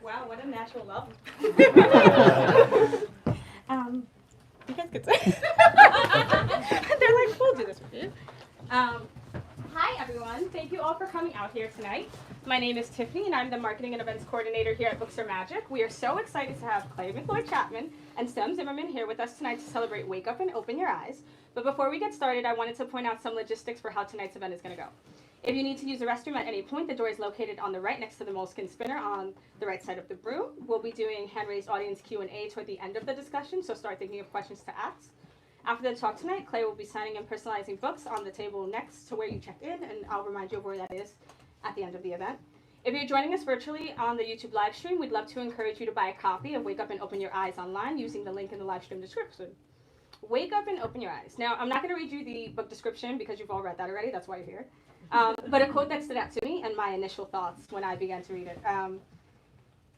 Wow, what a natural love. You guys could say. They're like, we'll do this with you. Hi, everyone. Thank you all for coming out here tonight. My name is Tiffany, and I'm the Marketing and Events Coordinator here at Books Are Magic. We are so excited to have McLeod, Chapman, and Zimmerman here with us tonight to celebrate Wake Up and Open Your Eyes. But before we get started, I wanted to point out some logistics for how tonight's event is going to go. If you need to use the restroom at any point, the door is located on the right next to the moleskin spinner on the right side of the room. We'll be doing hand-raised audience Q&A toward the end of the discussion, so start thinking of questions to ask. After the talk tonight, Clay will be signing and personalizing books on the table next to where you checked in, and I'll remind you of where that is at the end of the event. If you're joining us virtually on the YouTube live stream, we'd love to encourage you to buy a copy of Wake Up and Open Your Eyes online using the link in the live stream description. Wake Up and Open Your Eyes. Now, I'm not going to read you the book description because you've all read that already. That's why you're here. But a quote that stood out to me and my initial thoughts when I began to read it.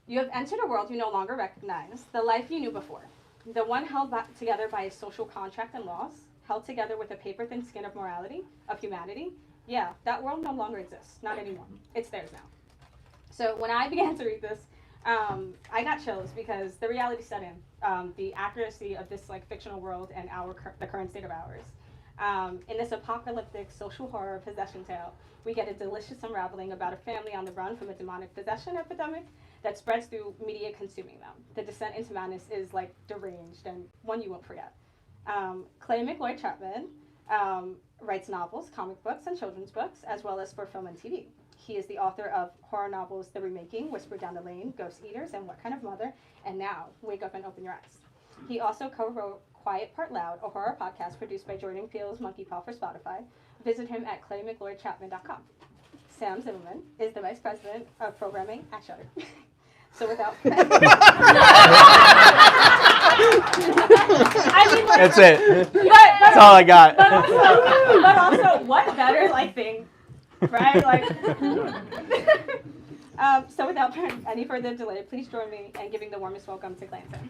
You have entered a world you no longer recognize, the life you knew before. The one held together by a social contract and laws, held together with a paper-thin skin of morality, of humanity. Yeah, that world no longer exists. Not anymore. It's theirs now. So when I began to read this, I got chills because the reality set in. The accuracy of this fictional world and the current state of ours. In this apocalyptic social horror possession tale, we get a delicious unraveling about a family on the run from a demonic possession epidemic that spreads through media consuming them. The descent into madness is deranged and one you won't forget. McLeod Chapman writes novels, comic books, and children's books, as well as for film and TV. He is the author of horror novels The Remaking, Whisper Down the Lane, Ghost Eaters, and What Kind of Mother, and now Wake Up and Open Your Eyes. He also co-wrote Quiet Part Loud, a horror podcast produced by Jordan Peele's Monkey Paw for Spotify. Visit him at claymcleodchapman.com. Sam Zimmerman is the Vice President of Programming at Shudder. So without That's it. That's all I got. But also, what better thing, right? So without any further delay, please join me in giving the warmest welcome to Clay and Sam.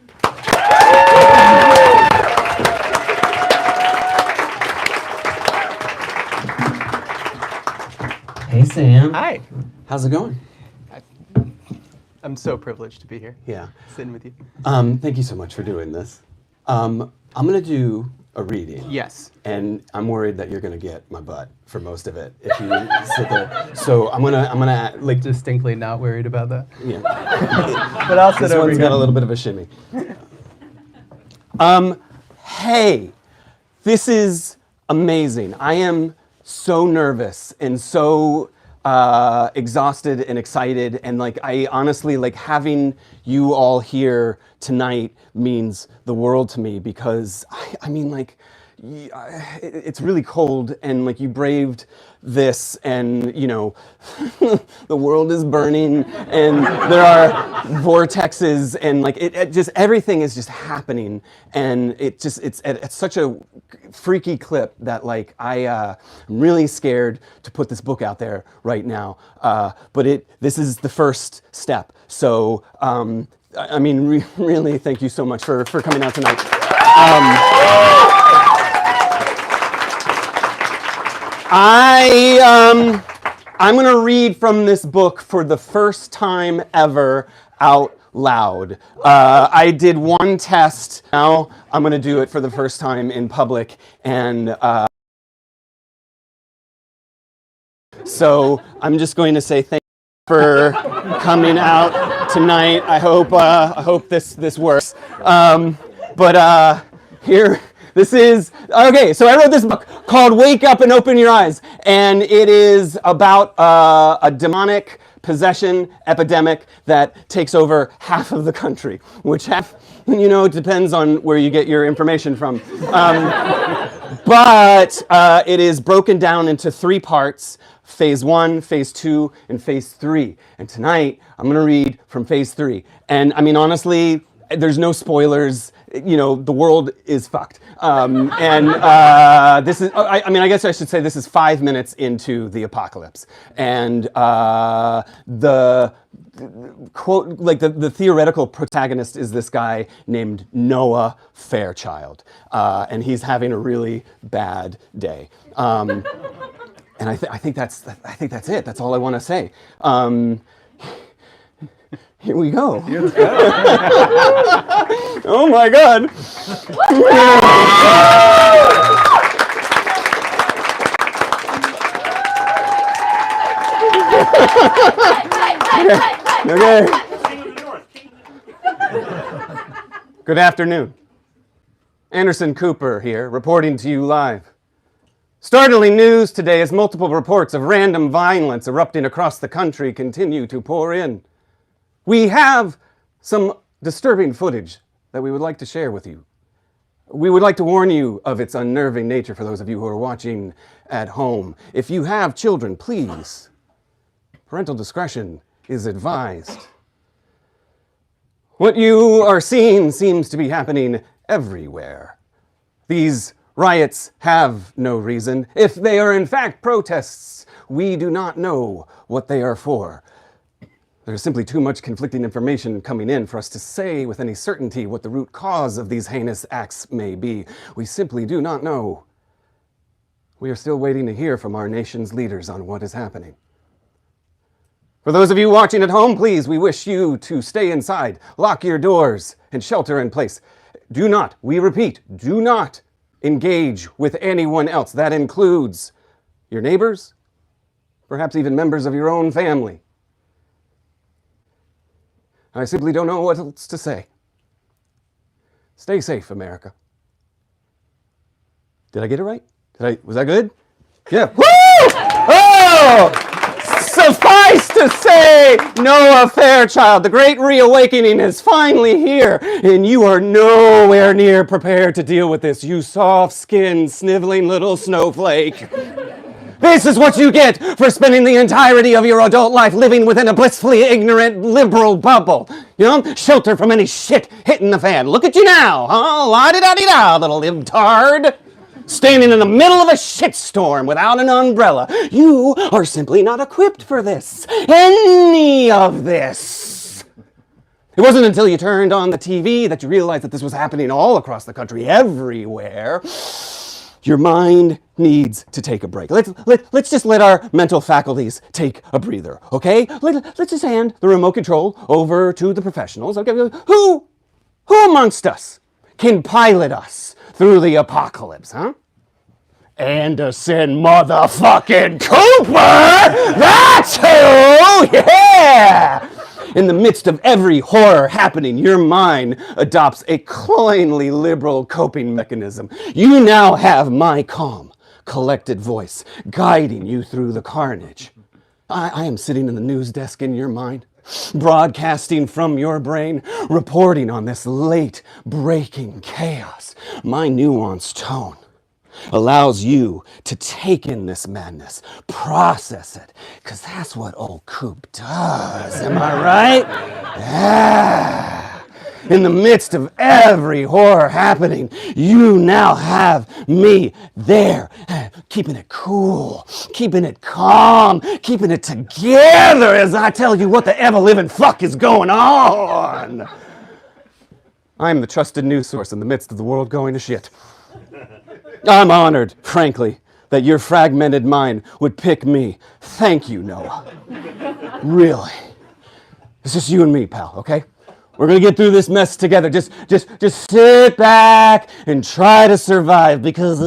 Hey, Sam. Hi. How's it going? I'm so privileged to be here. Yeah. Sitting with you. Thank you so much for doing this. I'm going to do a reading. Yes. And I'm worried that you're going to get my butt for most of it if you sit there. So I'm gonna distinctly not worried about that. Yeah. But I'll sit this over one's here. got a little bit of a shimmy. Hey, this is amazing. I am so nervous and so exhausted and excited, and I honestly having you all here tonight means the world to me because I mean it's really cold and you braved this, and the world is burning and there are vortexes and it just everything is just happening, and it's at such a freaky clip that I'm really scared to put this book out there right now, but this is the first step. So I mean really thank you so much for coming out tonight. I'm going to read from this book for the first time ever out loud. I did one test. Now I'm going to do it for the first time in public. And so I'm just going to say thank you for coming out tonight. I hope this works. Here. This is, okay, so I wrote this book called Wake Up and Open Your Eyes, and it is about a demonic possession epidemic that takes over half of the country, which it depends on where you get your information from. But it is broken down into 3 parts: Phase 1, Phase 2, and Phase 3. And tonight, I'm going to read from Phase 3. And I mean, honestly, there's no spoilers. The world is fucked. This is, I guess I should say this is 5 minutes into the apocalypse. And the quote, the theoretical protagonist is this guy named Noah Fairchild. And he's having a really bad day. And I think that's it. That's all I want to say. Here we go. Oh my God. Okay. Good afternoon. Anderson Cooper here, reporting to you live. Startling news today as multiple reports of random violence erupting across the country continue to pour in. We have some disturbing footage that we would like to share with you. We would like to warn you of its unnerving nature for those of you who are watching at home. If you have children, please, parental discretion is advised. What you are seeing seems to be happening everywhere. These riots have no reason. If they are in fact protests, we do not know what they are for. There's simply too much conflicting information coming in for us to say with any certainty what the root cause of these heinous acts may be. We simply do not know. We are still waiting to hear from our nation's leaders on what is happening. For those of you watching at home, please, we wish you to stay inside, lock your doors, and shelter in place. Do not, we repeat, do not engage with anyone else. That includes your neighbors, perhaps even members of your own family. I simply don't know what else to say. Stay safe, America. Did I get it right? Was that good? Yeah. Woo! Oh! Suffice to say, Noah Fairchild, the great reawakening is finally here, and you are nowhere near prepared to deal with this, you soft-skinned, sniveling little snowflake. This is what you get for spending the entirety of your adult life living within a blissfully ignorant liberal bubble. You know, shelter from any shit hitting the fan. Look at you now, huh? La-di-da-di-da, little libtard. Standing in the middle of a shitstorm without an umbrella. You are simply not equipped for this. Any of this. It wasn't until you turned on the TV that you realized that this was happening all across the country, everywhere. Your mind needs to take a break. Let's just let our mental faculties take a breather, okay? Let's just hand the remote control over to the professionals, okay? Who amongst us can pilot us through the apocalypse, huh? Anderson motherfucking Cooper! That's who! Yeah! In the midst of every horror happening, your mind adopts a cloyingly liberal coping mechanism. You now have my calm, collected voice guiding you through the carnage. I am sitting in the news desk in your mind, broadcasting from your brain, reporting on this late-breaking chaos. My nuanced tone allows you to take in this madness, process it, because that's what old Coop does, am I right? Yeah. In the midst of every horror happening, you now have me there, keeping it cool, keeping it calm, keeping it together as I tell you what the ever-living fuck is going on. I'm the trusted news source in the midst of the world going to shit. I'm honored, frankly, that your fragmented mind would pick me. Thank you, Noah. Really. It's just you and me, pal, okay? We're gonna get through this mess together. Just sit back and try to survive because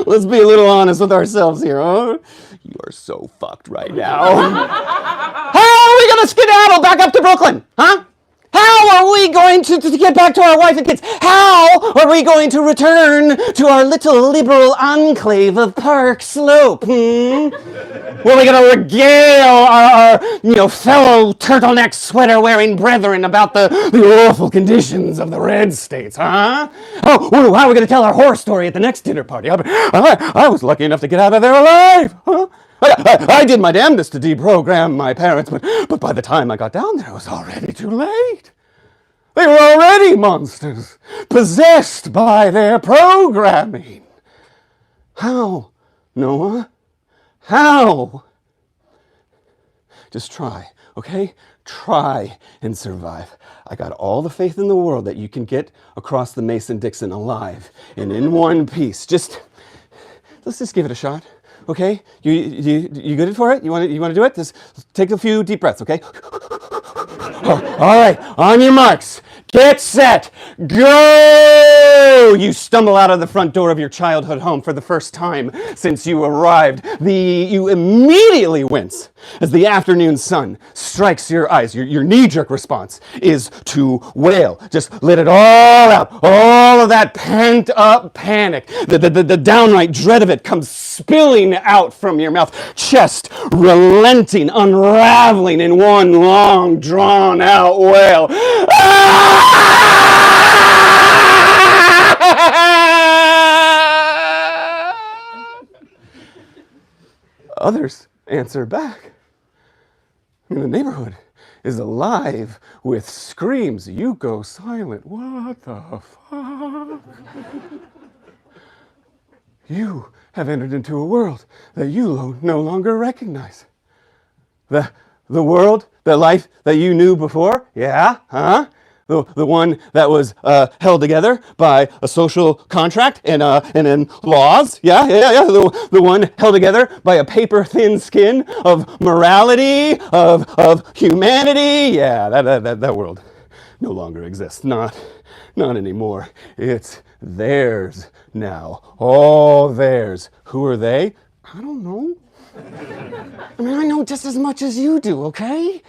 let's be a little honest with ourselves here, huh? You are so fucked right now. How are we gonna skedaddle back up to Brooklyn, huh? How are we going to get back to our wife and kids? How are we going to return to our little liberal enclave of Park Slope? Well, we're going to regale our fellow turtleneck sweater-wearing brethren about the awful conditions of the red states, huh? Oh, how are we going to tell our horror story at the next dinner party? I was lucky enough to get out of there alive, huh? I did my damnedest to deprogram my parents, but by the time I got down there, it was already too late. They were already monsters, possessed by their programming. How, Noah? How? Just try, okay? Try and survive. I got all the faith in the world that you can get across the Mason-Dixon alive and in one piece. Let's just give it a shot. Okay? You good for it? You want to do it? Just take a few deep breaths, okay? Oh, all right, on your marks, get set, go! You stumble out of the front door of your childhood home for the first time since you arrived. You immediately wince as the afternoon sun strikes your eyes. Your knee-jerk response is to wail. Just let it all out. All of that pent-up panic. The downright dread of it comes spilling out from your mouth. Chest relenting, unraveling in one long, drawn-out wail. Others answer back. The neighborhood is alive with screams. You go silent. What the fuck? You have entered into a world that you no longer recognize. The world, the life that you knew before? Yeah, huh? The one that was held together by a social contract and in laws. Yeah. The one held together by a paper-thin skin of morality, of humanity. Yeah, that world no longer exists. Not anymore. It's theirs now. All theirs. Who are they? I don't know. I mean, I know just as much as you do, okay?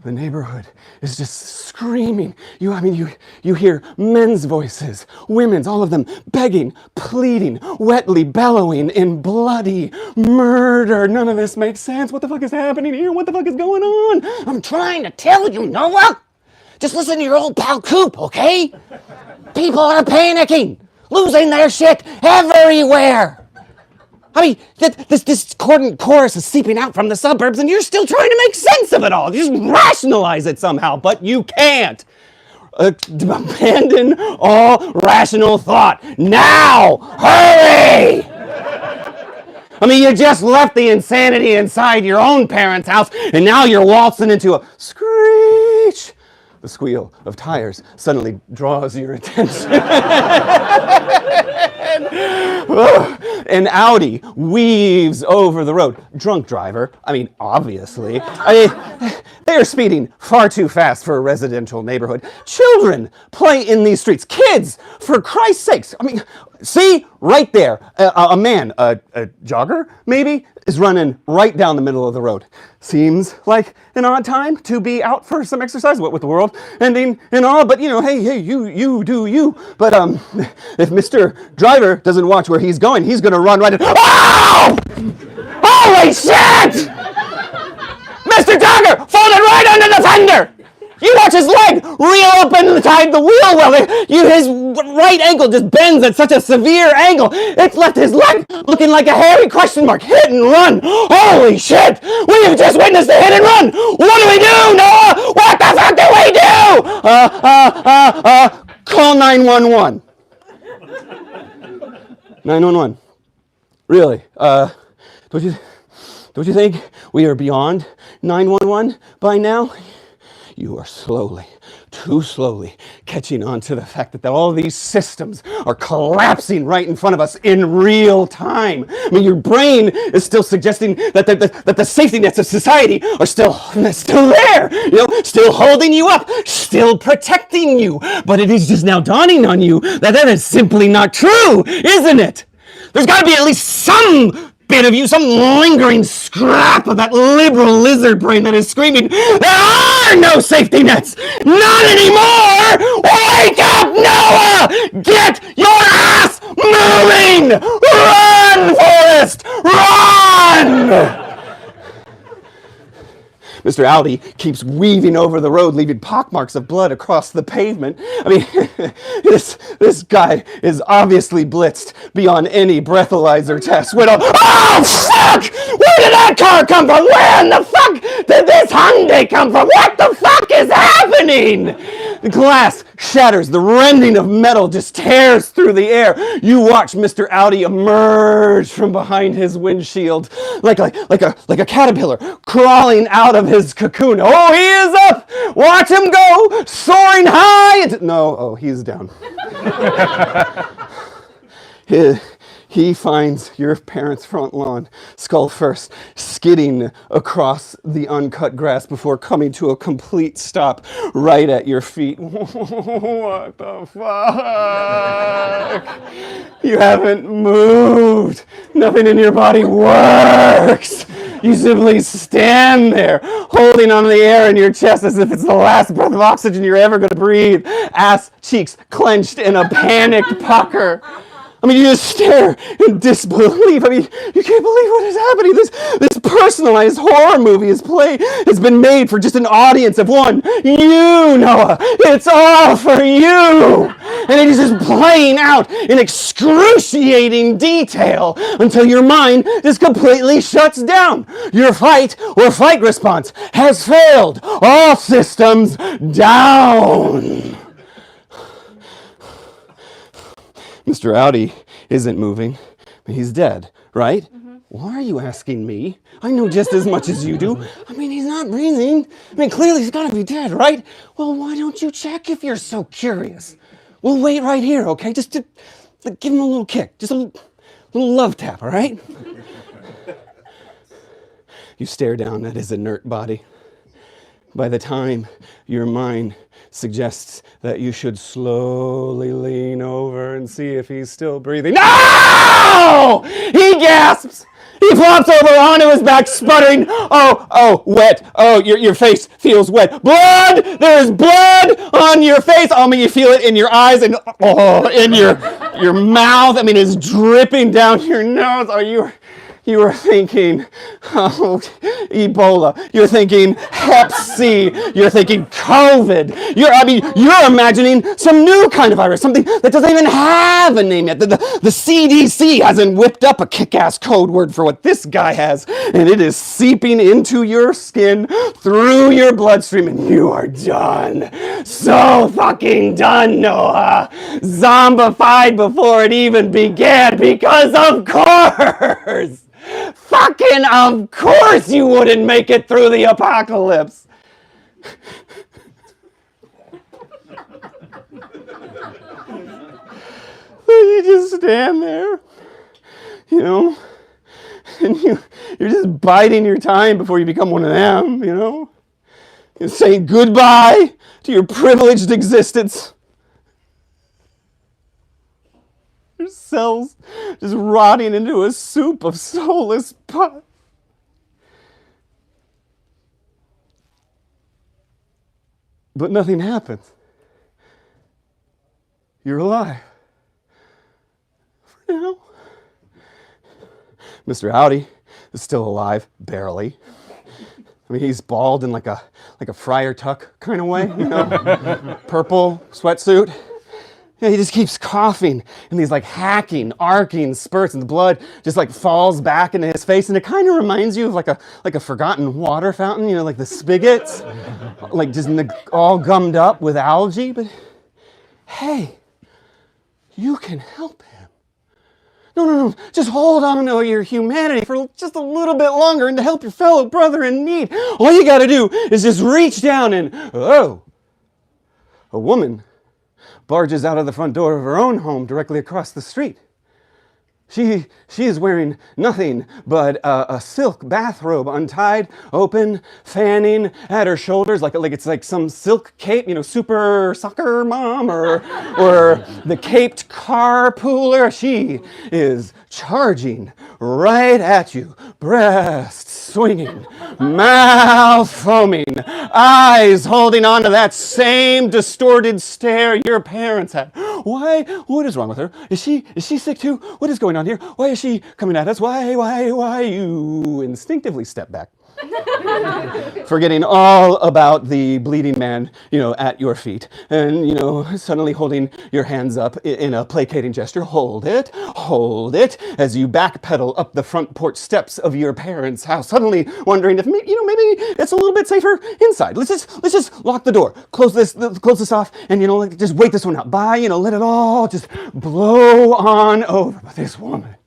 The neighborhood is just screaming. You hear men's voices, women's, all of them begging, pleading, wetly bellowing in bloody murder. None of this makes sense. What the fuck is happening here? What the fuck is going on? I'm trying to tell you, Noah. Just listen to your old pal Coop, okay? People are panicking, losing their shit everywhere. I mean, this discordant chorus is seeping out from the suburbs, and you're still trying to make sense of it all. Just rationalize it somehow, but you can't. Abandon all rational thought. Now! Hurry! I mean, you just left the insanity inside your own parents' house, and now you're waltzing into a screech. The squeal of tires suddenly draws your attention. An Audi weaves over the road. Drunk driver, obviously. They are speeding far too fast for a residential neighborhood. Children play in these streets. Kids, for Christ's sakes. See, right there, a man, a jogger, maybe, is running right down the middle of the road. Seems like an odd time to be out for some exercise, what with the world ending and all, but hey, you do you. But if Mr. Driver doesn't watch where he's going to run right in. Oh! Holy shit! Mr. Jogger, folded right under the fender! You watch his leg reel up inside the wheel well. His right ankle just bends at such a severe angle. It's left his leg looking like a hairy question mark. Hit and run. Holy shit! We have just witnessed a hit and run. What do we do, Noah? What the fuck do we do? Call 911. 911. Really? Don't you think we are beyond 911 by now? You are slowly, too slowly, catching on to the fact that all these systems are collapsing right in front of us in real time. Your brain is still suggesting that the safety nets of society are still there, still holding you up, still protecting you. But it is just now dawning on you that is simply not true, isn't it? There's got to be at least some bit of you, some lingering scrap of that liberal lizard brain that is screaming, there are no safety nets! Not anymore! Wake up, Noah! Get your ass moving! Run, Forrest! Run! Mr. Audi keeps weaving over the road, leaving pockmarks of blood across the pavement. This guy is obviously blitzed beyond any breathalyzer test. Oh, fuck! Where did that car come from? Where in the fuck did this Hyundai come from? What the fuck is happening? The glass shatters. The rending of metal just tears through the air. You watch Mr. Audi emerge from behind his windshield like a caterpillar crawling out of his cocoon. Oh, he is up! Watch him go, soaring high. No, he's down. He finds your parents' front lawn, skull first, skidding across the uncut grass before coming to a complete stop right at your feet. What the fuck? You haven't moved. Nothing in your body works. You simply stand there, holding on to the air in your chest as if it's the last breath of oxygen you're ever going to breathe. Ass cheeks clenched in a panicked pucker. I mean, you just stare in disbelief. I mean, you can't believe what is happening. This personalized horror movie has been made for just an audience of one. You, Noah. It's all for you. And it is just playing out in excruciating detail until your mind just completely shuts down. Your fight or flight response has failed. All systems down. Mr. Audi isn't moving, but he's dead, right? Mm-hmm. Why are you asking me? I know just as much as you do. I mean, he's not breathing. I mean, clearly he's got to be dead, right? Well, why don't you check if you're so curious? We'll wait right here, okay? Just to give him a little kick, just a little love tap, all right? You stare down at his inert body. By the time your mind suggests that you should slowly lean over and see if he's still breathing. No! He gasps! He flops over onto his back, sputtering. Oh, wet. Oh, your face feels wet. Blood! There's blood on your face. Oh, I mean, you feel it in your eyes and in your mouth. I mean, it's dripping down your nose. You are thinking, Ebola. You're thinking Hep C. You're thinking COVID. You're imagining some new kind of virus, something that doesn't even have a name yet. The CDC hasn't whipped up a kick-ass code word for what this guy has, and it is seeping into your skin, through your bloodstream, and you are done. So fucking done, Noah. Zombified before it even began, because of course. Fucking of course you wouldn't make it through the apocalypse. You just stand there, and you're just biding your time before you become one of them, You're saying goodbye to your privileged existence. Your cells just rotting into a soup of soulless pus. But nothing happens. You're alive. For now. Mr. Audi is still alive, barely. I mean, he's bald in like a Friar Tuck kind of way, Purple sweatsuit. Yeah, he just keeps coughing in these hacking, arcing spurts, and the blood just falls back into his face, and it kind of reminds you of like a forgotten water fountain, like the spigots, just all gummed up with algae. But hey, you can help him. No, just hold on to your humanity for just a little bit longer and to help your fellow brother in need. All you got to do is just reach down and, a woman barges out of the front door of her own home directly across the street. She is wearing nothing but a silk bathrobe, untied, open, fanning at her shoulders like it's like some silk cape, super soccer mom or the caped carpooler. She is charging right at you, breast swinging, mouth foaming, eyes holding on to that same distorted stare your parents had. Why? What is wrong with her? Is she sick too? What is going on here? Why is she coming at us? Why? You instinctively step back. Forgetting all about the bleeding man, at your feet. And, suddenly holding your hands up in a placating gesture. Hold it, as you backpedal up the front porch steps of your parents' house. Suddenly wondering if, maybe it's a little bit safer inside. Let's just lock the door. Close this off and, just wait this one out. Bye, let it all just blow on over. But this woman,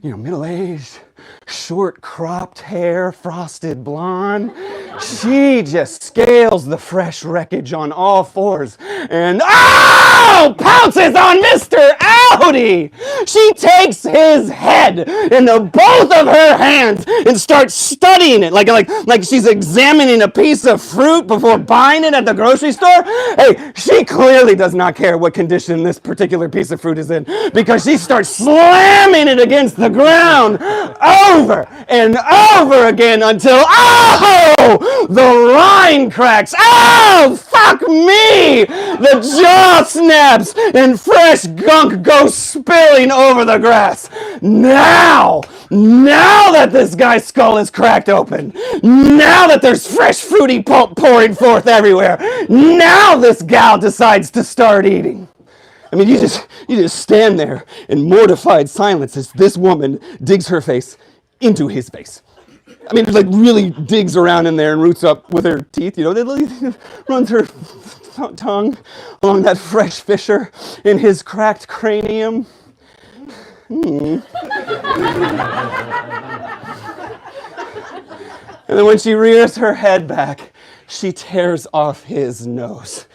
middle-aged, short-cropped hair, frosted blonde. She just scales the fresh wreckage on all fours and, pounces on Mr. Audi! She takes his head into both of her hands and starts studying it like she's examining a piece of fruit before buying it at the grocery store. Hey, she clearly does not care what condition this particular piece of fruit is in because she starts slamming it against the ground over and over again until, oh, the rind cracks. Oh, fuck me! The jaw snaps and fresh gunk goes spilling over the grass. Now that this guy's skull is cracked open, now that there's fresh fruity pulp pouring forth everywhere, now this gal decides to start eating. I mean, you just stand there in mortified silence as this woman digs her face into his face. I mean, like really digs around in there and roots up with her teeth, runs her tongue along that fresh fissure in his cracked cranium. And then when she rears her head back, she tears off his nose.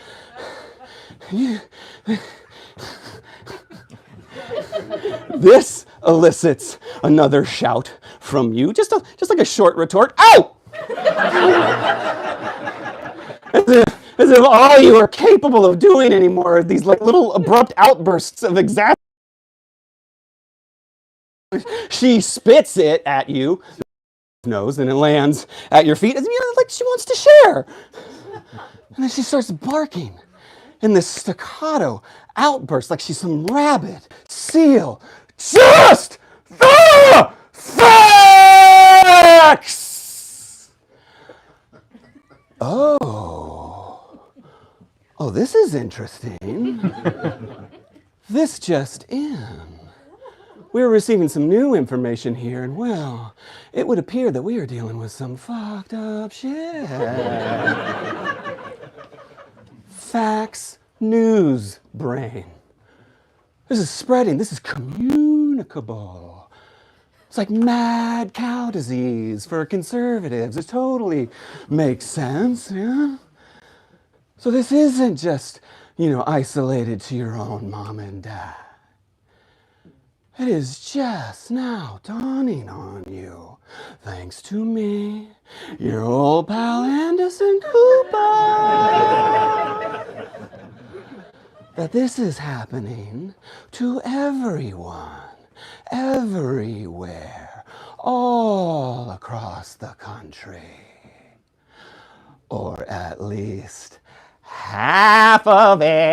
This elicits another shout from you, just like a short retort. Ow! As if all you are capable of doing anymore are these like little abrupt outbursts of exasperation. She spits it at you, nose, and it lands at your feet, like she wants to share. And then she starts barking in this staccato outburst, like she's some rabid seal. Just the facts! Oh, this is interesting. This just in. We're receiving some new information here, and well, it would appear that we are dealing with some fucked up shit. Facts, news, brain. This is spreading. This is communicable. It's like mad cow disease for conservatives. It totally makes sense, yeah? So this isn't just, isolated to your own mom and dad. It is just now dawning on you, thanks to me, your old pal Anderson Cooper, that this is happening to everyone, everywhere, all across the country. Or at least half of it.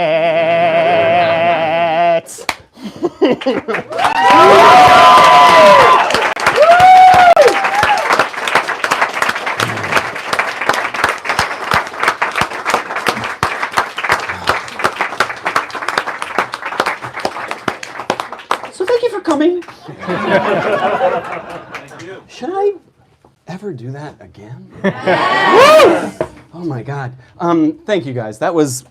So thank you for coming. Should I ever do that again? Oh my God. Thank you guys. That was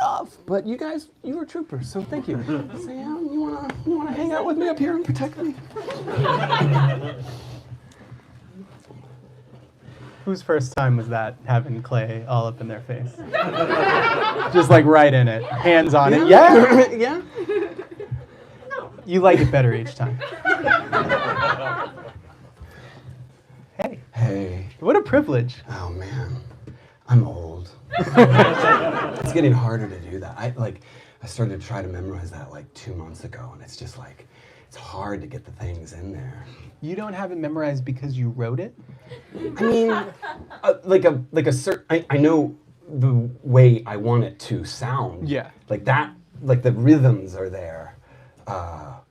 rough, but you were troopers, so thank you. Sam, you wanna hang out with me up here and protect me? Whose first time was that, having clay all up in their face? Just like right in it, hands on it. Yeah? Yeah? You like it better each time. Hey. What a privilege. Oh man, I'm old. It's getting harder to do that. I started to try to memorize that like 2 months ago, and it's just like, it's hard to get the things in there. You don't have it memorized because you wrote it? I mean, I know the way I want it to sound. Yeah. Like that, like the rhythms are there,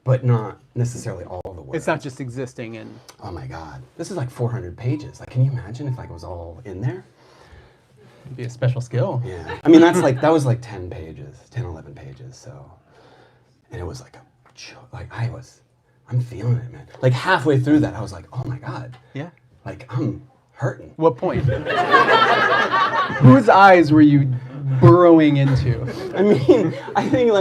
but not necessarily all the words. It's not just existing in... Oh my God, this is like 400 pages. Like, can you imagine if it was all in there? It'd be a special skill. Yeah. I mean, that was like 10 pages, 10, 11 pages. So, and it was like I'm feeling it, man. Like halfway through that, I was like, oh my God. Yeah. Like I'm hurting. What point? Whose eyes were you burrowing into? I mean, I think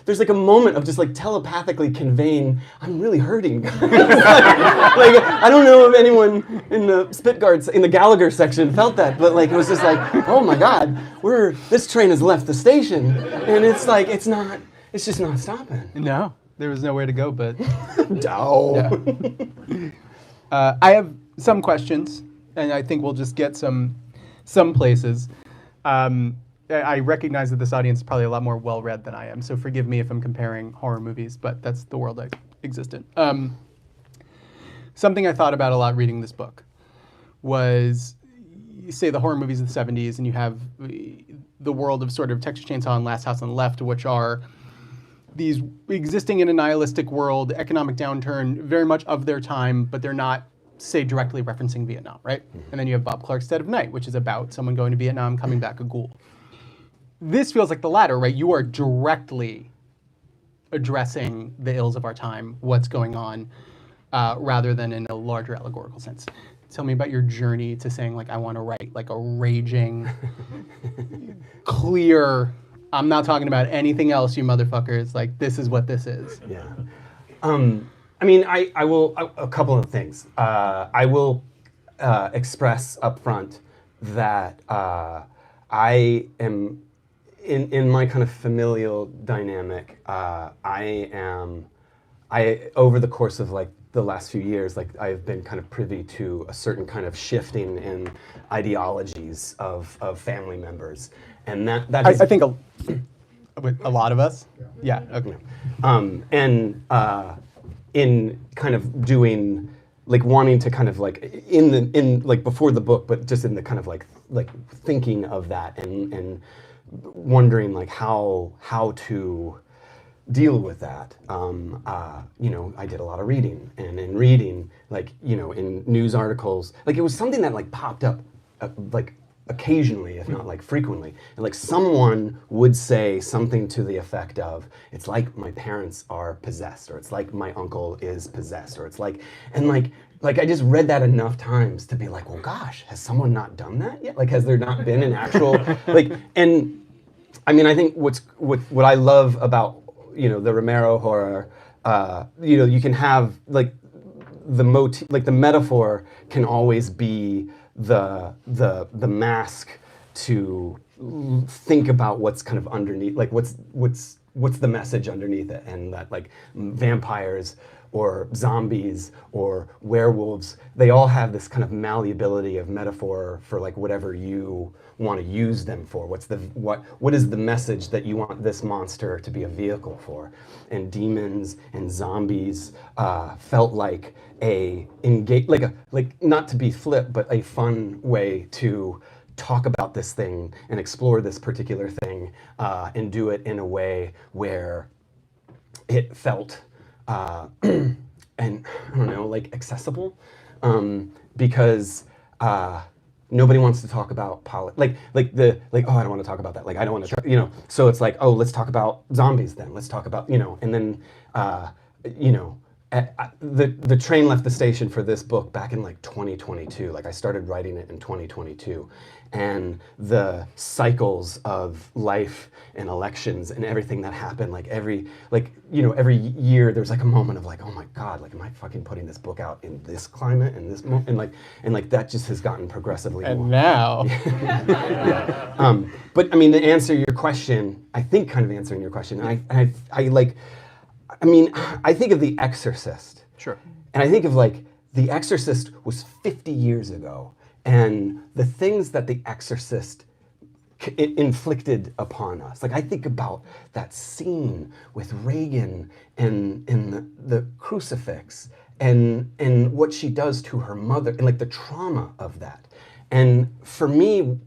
there's like a moment of just like telepathically conveying, I'm really hurting. like I don't know if anyone in the in the Gallagher section felt that, but like it was just like, oh my God, this train has left the station, and it's like it's not It's just not stopping. No, there was nowhere to go but. No. I have some questions, and I think we'll just get some places. I recognize that this audience is probably a lot more well-read than I am, so forgive me if I'm comparing horror movies, but that's the world I exist in. Something I thought about a lot reading this book was, you say the horror movies of the 70s, and you have the world of sort of Texas Chainsaw and Last House on the Left, which are these existing in a nihilistic world, economic downturn, very much of their time, but they're not, say, directly referencing Vietnam, right? And then you have Bob Clark's Dead of Night, which is about someone going to Vietnam, coming back a ghoul. This feels like the latter, right? You are directly addressing the ills of our time, what's going on, rather than in a larger allegorical sense. Tell me about your journey to saying, like, I want to write like a raging, clear, I'm not talking about anything else, you motherfuckers. Like, this is what this is. Yeah. I mean, I will, a couple of things. I will express up front that I am, in my kind of familial dynamic, over the course of like the last few years, like I've been kind of privy to a certain kind of shifting in ideologies of family members. And that is, I think a lot of us. Yeah. Okay. In kind of doing, like wanting to kind of like in like before the book, but just in the kind of like thinking of that and wondering like how to deal with that. You know, I did a lot of reading, and in reading, like, you know, in news articles, like it was something that like popped up like occasionally, if not like frequently, and like someone would say something to the effect of, it's like my parents are possessed, or it's like my uncle is possessed, or it's like, and like I just read that enough times to be like, well, gosh, has someone not done that yet? Like, has there not been an actual, like, and I mean, I think what I love about, you know, the Romero horror, you know, you can have like the like the metaphor can always be the mask to think about what's kind of underneath, like what's the message underneath it, and that like vampires or zombies or werewolves, they all have this kind of malleability of metaphor for like whatever you want to use them for. What is the message that you want this monster to be a vehicle for? And demons and zombies felt like like not to be flip, but a fun way to talk about this thing and explore this particular thing, and do it in a way where it felt and I don't know, like accessible, because nobody wants to talk about oh, I don't want to talk about that, like I don't want to, you know, so it's like, oh, let's talk about zombies then, let's talk about, you know, and then you know, the train left the station for this book back in like 2022. Like I started writing it in 2022, and the cycles of life and elections and everything that happened, like every year there's like a moment of like, oh my God, like am I fucking putting this book out in this climate and this and like that just has gotten progressively And more. now. But I mean, to answer your question, I think kind of answering your question, I think of The Exorcist. Sure. And I think of like, The Exorcist was 50 years ago, and the things that The Exorcist inflicted upon us. Like I think about that scene with Reagan and the crucifix and what she does to her mother, and like the trauma of that. And for me,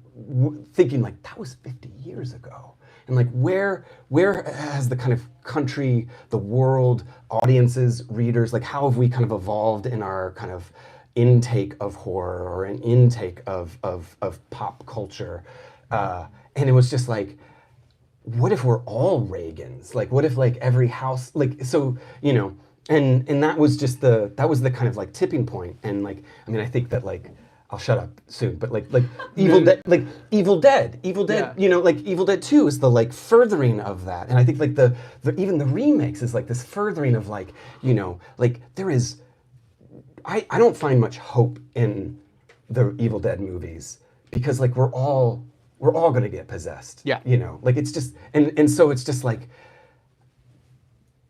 thinking like, that was 50 years ago. And like, where has the kind of country, the world, audiences, readers, like how have we kind of evolved in our kind of intake of horror or an intake of pop culture? And it was just like, what if we're all Reagans? Like, what if like every house, like, so, you know, and that was just that was the kind of like tipping point. And like, I mean, I think that like, I'll shut up soon, but like Evil Dead, Yeah. you know, like Evil Dead 2 is the like furthering of that. And I think like the even the remakes is like this furthering of like, you know, like there is, I don't find much hope in the Evil Dead movies, because like we're all gonna get possessed. Yeah. You know, like it's just, and so it's just like,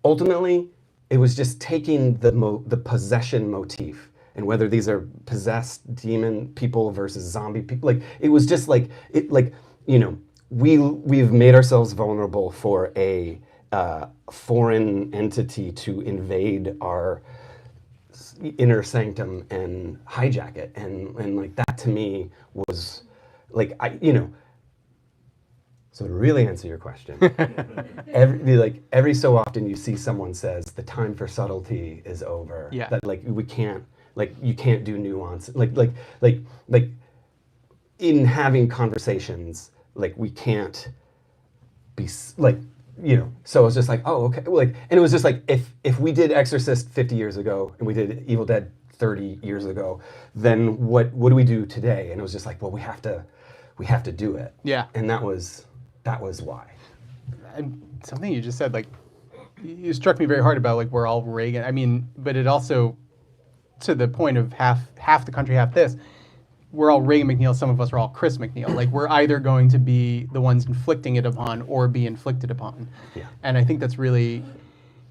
ultimately, it was just taking the possession motif, and whether these are possessed demon people versus zombie people, like it was just like it, like we've made ourselves vulnerable for a foreign entity to invade our inner sanctum and hijack it, and like that to me was like So to really answer your question, every so often you see someone says the time for subtlety is over. Yeah. That like we can't, like you can't do nuance. Like in having conversations, like we can't be So it was just like, oh, okay. Like, and it was just like if we did Exorcist 50 years ago and we did Evil Dead 30 years ago, then what do we do today? And it was just like, well, we have to do it. Yeah. And that was why. And something you just said, like, you struck me very hard about, like, we're all Reagan. I mean, but it also, to the point of half the country, half this, we're all Reagan McNeil, some of us are all Chris McNeil. Like, we're either going to be the ones inflicting it upon or be inflicted upon. Yeah. And I think that's really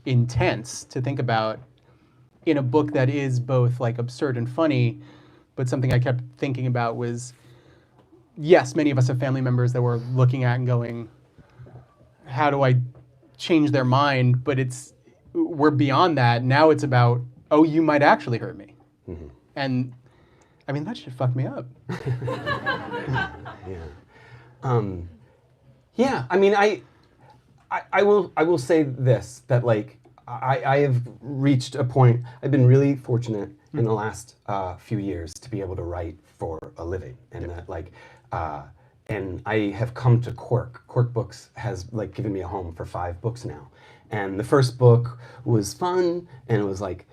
intense to think about in a book that is both, like, absurd and funny, but something I kept thinking about was, yes, many of us have family members that we're looking at and going, how do I change their mind? But we're beyond that. Now it's about, oh, you might actually hurt me. Mm-hmm. And I mean, that shit fucked me up. Yeah. Yeah, I mean, I will say this, that like, I have reached a point, I've been really fortunate in the last few years to be able to write for a living. And that like, and I have come to Quirk. Quirk Books has like given me a home for 5 books now. And the first book was fun, and it was like,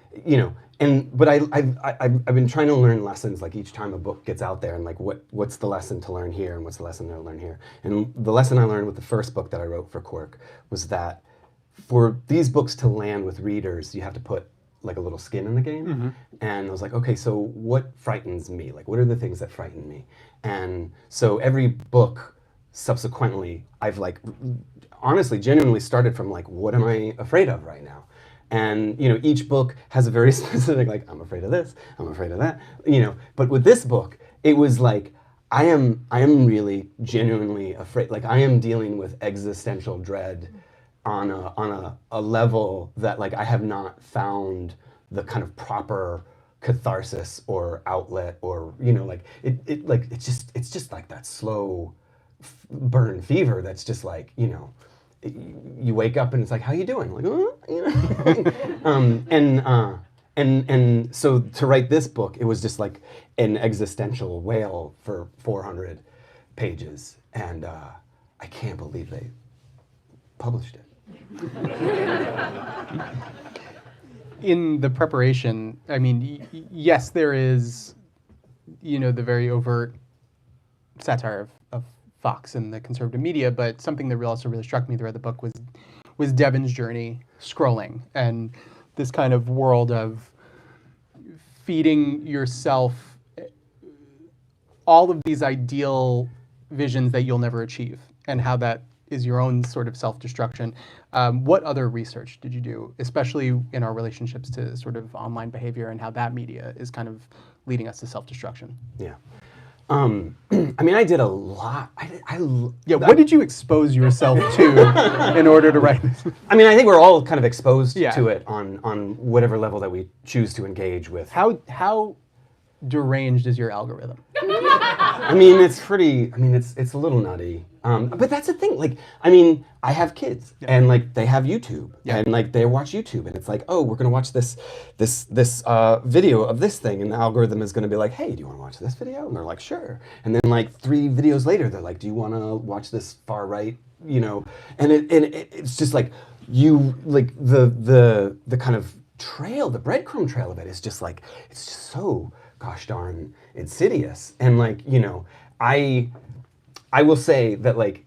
but I've been trying to learn lessons like each time a book gets out there, and like what's the lesson to learn here and what's the lesson to learn here. And the lesson I learned with the first book that I wrote for Quirk was that for these books to land with readers, you have to put like a little skin in the game. Mm-hmm. And I was like, okay, so what frightens me? Like, what are the things that frighten me? And so every book subsequently, I've like honestly, genuinely started from like, what am I afraid of right now? And each book has a very specific, like, I'm afraid of this, I'm afraid of that, But with this book, it was like, I am really genuinely afraid. Like, I am dealing with existential dread on a level that like I have not found the kind of proper catharsis or outlet, or like it's just like that slow burn fever that's just like you wake up and it's like, how you doing? Like, and so to write this book, it was just like an existential wail for 400 pages, and I can't believe they published it. In the preparation, I mean, yes, there is, the very overt satire of Fox and the conservative media, but something that also really struck me throughout the book was Devin's journey scrolling, and this kind of world of feeding yourself all of these ideal visions that you'll never achieve, and how that is your own sort of self-destruction. What other research did you do, especially in our relationships to sort of online behavior and how that media is kind of leading us to self-destruction? Yeah. I mean, I did a lot. What did you expose yourself to in order to write this? I mean, I think we're all kind of exposed Yeah. to it on whatever level that we choose to engage with. How deranged is your algorithm? I mean, it's a little nutty. But that's the thing. Like, I mean, I have kids, and like they have YouTube, and like they watch YouTube, and it's like, oh, we're gonna watch this video of this thing, and the algorithm is gonna be like, hey, do you want to watch this video? And they're like, sure. And then like 3 videos later, they're like, do you want to watch this far right? And it's just like the kind of trail, the breadcrumb trail of it is just like, it's just so gosh darn insidious. And like, I will say that like,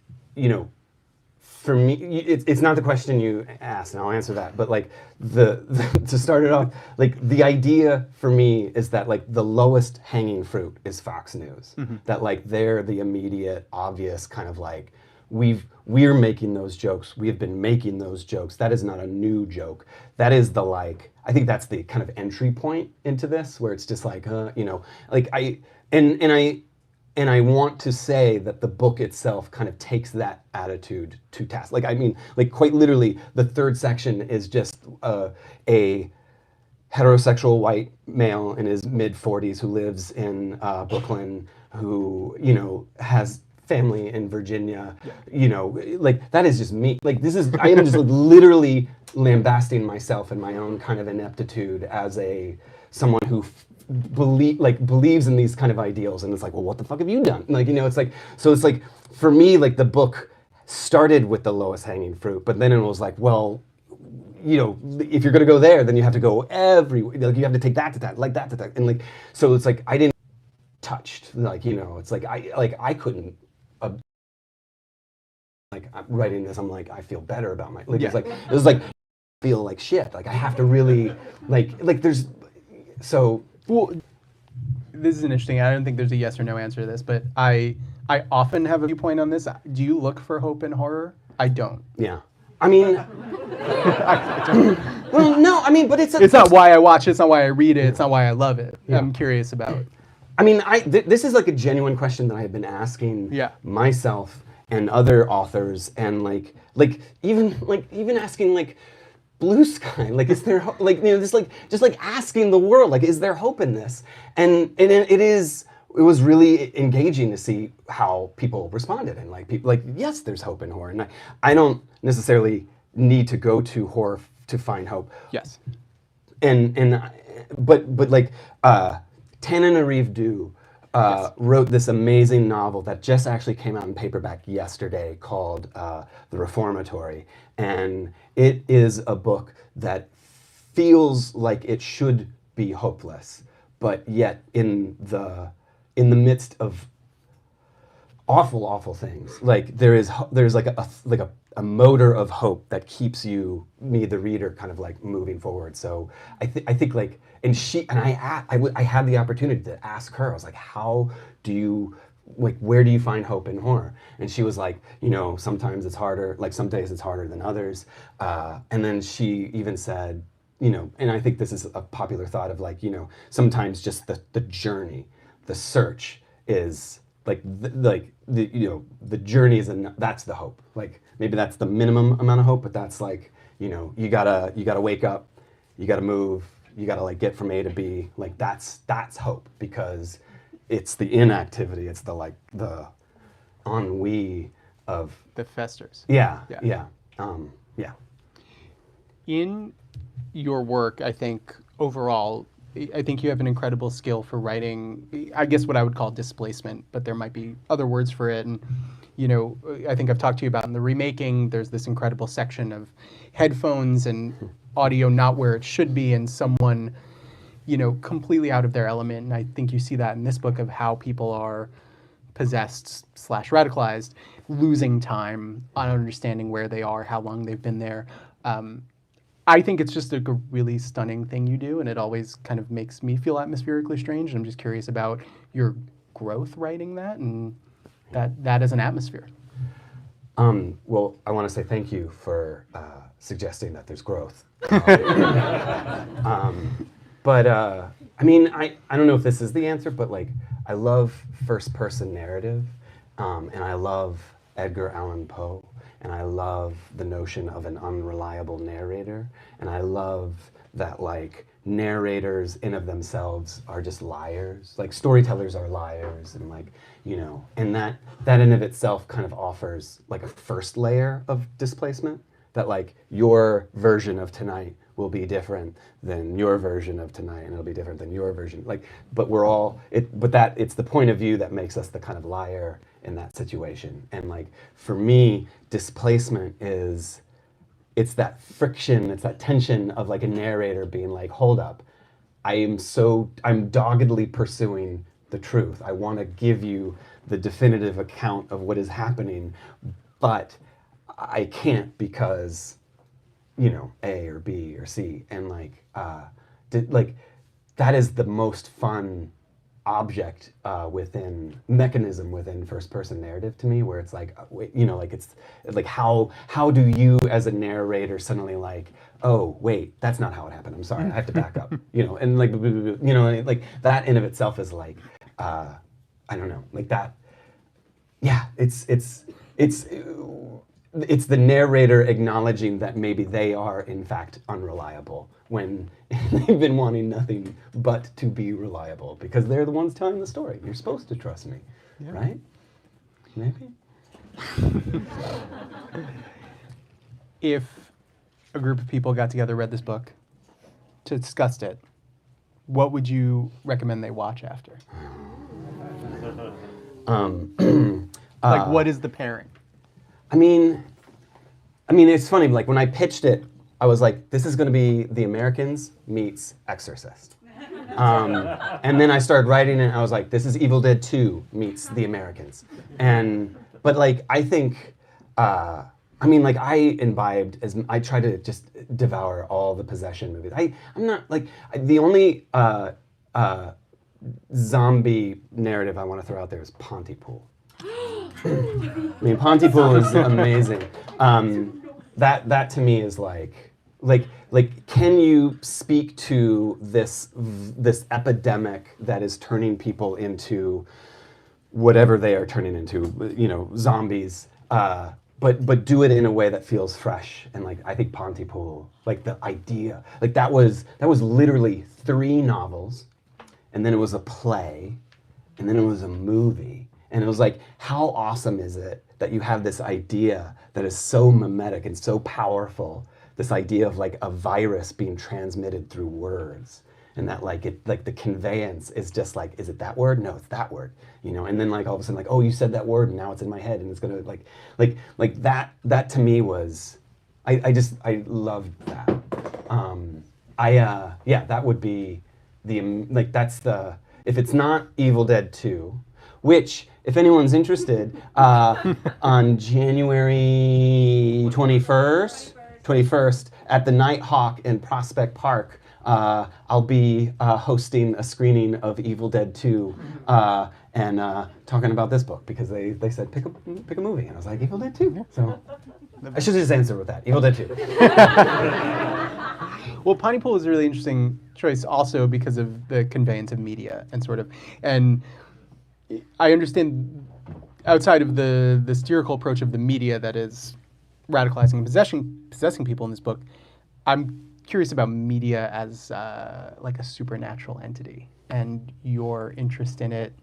for me, it's not the question you asked, and I'll answer that, but like to start it off, like the idea for me is that like the lowest hanging fruit is Fox News. Mm-hmm. That like they're the immediate, obvious kind of like we're making those jokes. We have been making those jokes. That is not a new joke. That is the like, I think that's the kind of entry point into this, where it's just like, you know, like and I want to say that the book itself kind of takes that attitude to task. Like, I mean, like quite literally, the third section is just a heterosexual white male in his mid-40s who lives in Brooklyn, who, you know, has family in Virginia. You know, like, that is just me. Like, this is, I am just like, literally lambasting myself and my own kind of ineptitude as someone who believes in these kind of ideals, and it's like, well, what the fuck have you done? Like, you know, it's like, so it's like, for me, like, the book started with the lowest hanging fruit, but then it was like, well, you know, if you're gonna go there, then you have to go everywhere. Like, you have to take that to that, like that to that, and like, so it's like I didn't touched. Like, you know, it's like I couldn't. Like, I'm writing this, I'm like, I feel better about my. Like, Yeah. it was like feel like shit. Like, I have to really like there's so. Well, this is an interesting. I don't think there's a yes or no answer to this, but I often have a viewpoint on this. Do you look for hope in horror? I don't. Yeah. I mean, well, no, I mean, but it's not why I watch it. It's not why I read it. It's not why I love it. Yeah. I'm curious about it. I mean, this is like a genuine question that I've been asking myself and other authors, and like even asking like Blue Sky, like, is there like, you know, just like asking the world, like, is there hope in this? And it was really engaging to see how people responded, and like people like, yes, there's hope in horror, and I don't necessarily need to go to horror to find hope. Yes. But like Tananarive Due wrote this amazing novel that just actually came out in paperback yesterday called The Reformatory, and it is a book that feels like it should be hopeless, but yet in the midst of awful things, like there's like a motor of hope that keeps me the reader kind of like moving forward. So I think like, and I had the opportunity to ask her. I was like, how do you, like, where do you find hope in horror? And she was like, you know, sometimes it's harder, like some days it's harder than others. And then she even said, you know, and I think this is a popular thought of like, you know, sometimes just the journey, the search is like you know, the journey is that's the hope. Like, maybe that's the minimum amount of hope, but that's like, you know, you gotta wake up, you gotta move, you gotta like get from A to B. Like, that's hope, because it's the inactivity, it's the ennui of The festers. yeah. In your work, I think overall, I think you have an incredible skill for writing, I guess what I would call displacement, but there might be other words for it. And, you know, I think I've talked to you about in the remaking, there's this incredible section of headphones and audio not where it should be, and someone, you know, completely out of their element. And I think you see that in this book of how people are possessed / radicalized, losing time, on understanding where they are, how long they've been there. I think it's just a really stunning thing you do, and it always kind of makes me feel atmospherically strange. And I'm just curious about your growth writing that, and that as an atmosphere. Well, I want to say thank you for suggesting that there's growth. But I mean, I don't know if this is the answer, but like, I love first person narrative, and I love Edgar Allan Poe, and I love the notion of an unreliable narrator, and I love that like narrators in of themselves are just liars, like storytellers are liars, and like, you know, and that in of itself kind of offers like a first layer of displacement, that like your version of tonight will be different than your version of tonight, and it'll be different than your version, like, but we're all it's the point of view that makes us the kind of liar in that situation. And like, for me, displacement it's that friction, it's that tension of like a narrator being like, hold up, I'm doggedly pursuing the truth. I want to give you the definitive account of what is happening, but I can't because, you know, A or B or C. And like, that is the most fun object within mechanism within first person narrative to me, where it's like, you know, like it's like how do you as a narrator suddenly like, oh wait, that's not how it happened, I'm sorry, I have to back up, you know, and like, you know, and like that in of itself is like, I don't know, like that. Yeah, it's the narrator acknowledging that maybe they are in fact unreliable when they've been wanting nothing but to be reliable, because they're the ones telling the story. You're supposed to trust me, right? Maybe? If a group of people got together, read this book, discussed it, what would you recommend they watch after? Like, what is the pairing? I mean, it's funny, like when I pitched it, I was like, this is gonna be The Americans meets Exorcist. And then I started writing it, and I was like, this is Evil Dead 2 meets The Americans. But like, I think, I mean, like I imbibed, I try to just devour all the possession movies. I'm not, like, the only zombie narrative I wanna throw out there is Pontypool. I mean, Pontypool is amazing. That to me is like, can you speak to this epidemic that is turning people into whatever they are turning into, you know, zombies, but do it in a way that feels fresh. And like, I think Pontypool, like the idea, like that was literally 3 novels, and then it was a play, and then it was a movie. And it was like, how awesome is it that you have this idea that is so mimetic and so powerful, this idea of like a virus being transmitted through words, and that like the conveyance is just like, is it that word? No, it's that word, you know. And then like all of a sudden, like, oh, you said that word, and now it's in my head, and it's gonna like that to me was, I loved that. That would be that's the, if it's not Evil Dead 2, which, if anyone's interested, on January 21st at the Nighthawk in Prospect Park, I'll be hosting a screening of Evil Dead 2 and talking about this book, because they said pick a movie, and I was like, Evil Dead 2. So I should just answer with that, Evil Dead 2. Well, Pontypool is a really interesting choice also because of the conveyance of media and I understand, outside of the satirical approach of the media that is radicalizing and possessing people in this book, I'm curious about media as like a supernatural entity, and your interest in it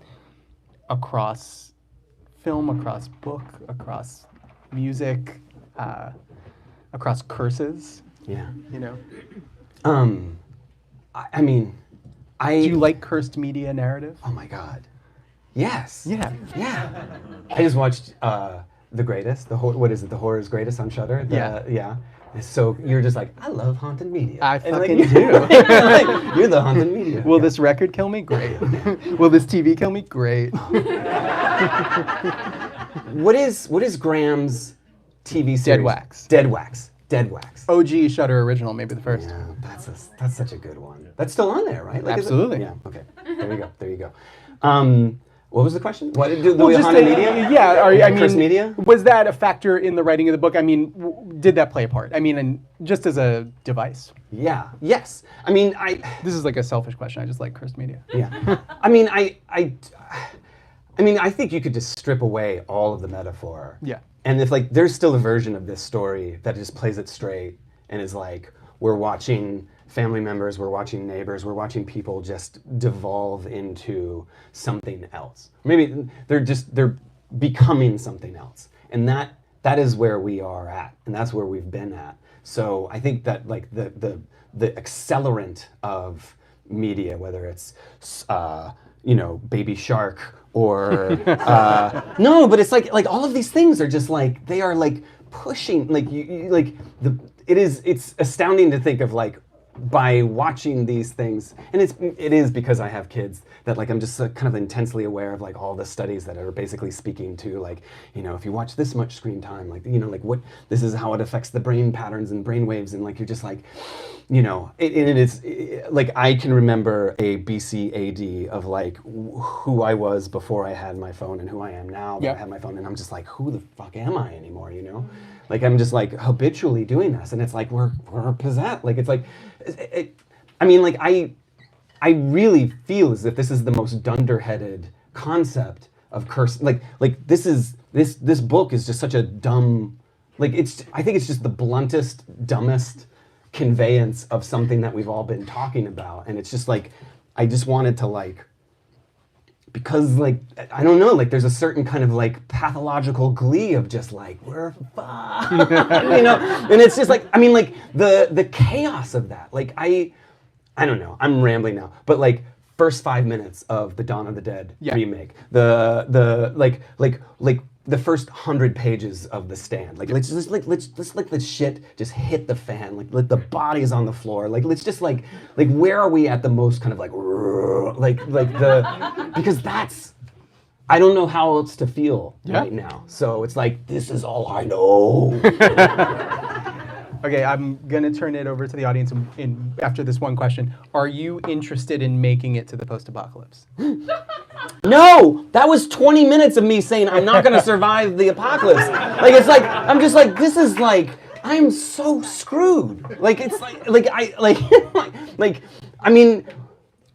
across film, across book, across music, across curses. Yeah. You know? I mean, do you like cursed media narrative? Oh my God. Yes. Yeah. Yeah. I just watched The Greatest. What is it? The Horror's Greatest on Shudder. Yeah. So you're just like, I love haunted media. I And, fucking like, do. like, you're the haunted media. Will this record kill me? Great. Will this TV kill me? Great. What is Graham's TV series? Dead Wax. Dead Wax. OG Shudder original, maybe the first. Yeah, that's such a good one. That's still on there, right? Like, Absolutely. Yeah. Okay. There you go. What was the question? What did the haunted media? Yeah. Cursed media? Was that a factor in the writing of the book? I mean, did that play a part? I mean, and just as a device. Yeah. Yes. I mean, This is like a selfish question. I just like cursed media. Yeah. I mean, I think you could just strip away all of the metaphor. Yeah. And if like there's still a version of this story that just plays it straight and is like, we're watching family members, we're watching neighbors, we're watching people just devolve into something else. Maybe they're becoming something else. And that is where we are at, and that's where we've been at. So I think that like the accelerant of media, whether it's Baby Shark or no, but it's like all of these things are just like, they are like pushing, like it's astounding to think of like by watching these things, and it is because I have kids that like I'm just kind of intensely aware of like all the studies that are basically speaking to like, you know, if you watch this much screen time, like, you know, like what this is how it affects the brain patterns and brain waves, and like you're just like, you know, like I can remember a BCAD of like who I was before I had my phone and who I am now that I have my phone, and I'm just like, who the fuck am I anymore, you know? Like I'm just like habitually doing this, and it's like we're possessed. Like it's like, I mean, like I really feel as if this is the most dunderheaded concept of curse. Like this book is just such a dumb, like I think it's just the bluntest, dumbest conveyance of something that we've all been talking about, and it's just like I just wanted to like, because like I don't know, like there's a certain kind of like pathological glee of just like we're fucked, you know, and it's just like I mean like the chaos of that, like I don't know, I'm rambling now, but like first 5 minutes of the Dawn of the Dead remake, the like the first 100 pages of The Stand, like let's let the shit just hit the fan, like let the bodies on the floor, like let's just like where are we at the most kind of like the, because that's, I don't know how else to feel right now, so it's like this is all I know. Okay, I'm gonna turn it over to the audience after this one question. Are you interested in making it to the post-apocalypse? No, that was 20 minutes of me saying I'm not gonna survive the apocalypse. Like it's like I'm just like this is like I'm so screwed. Like it's like I mean,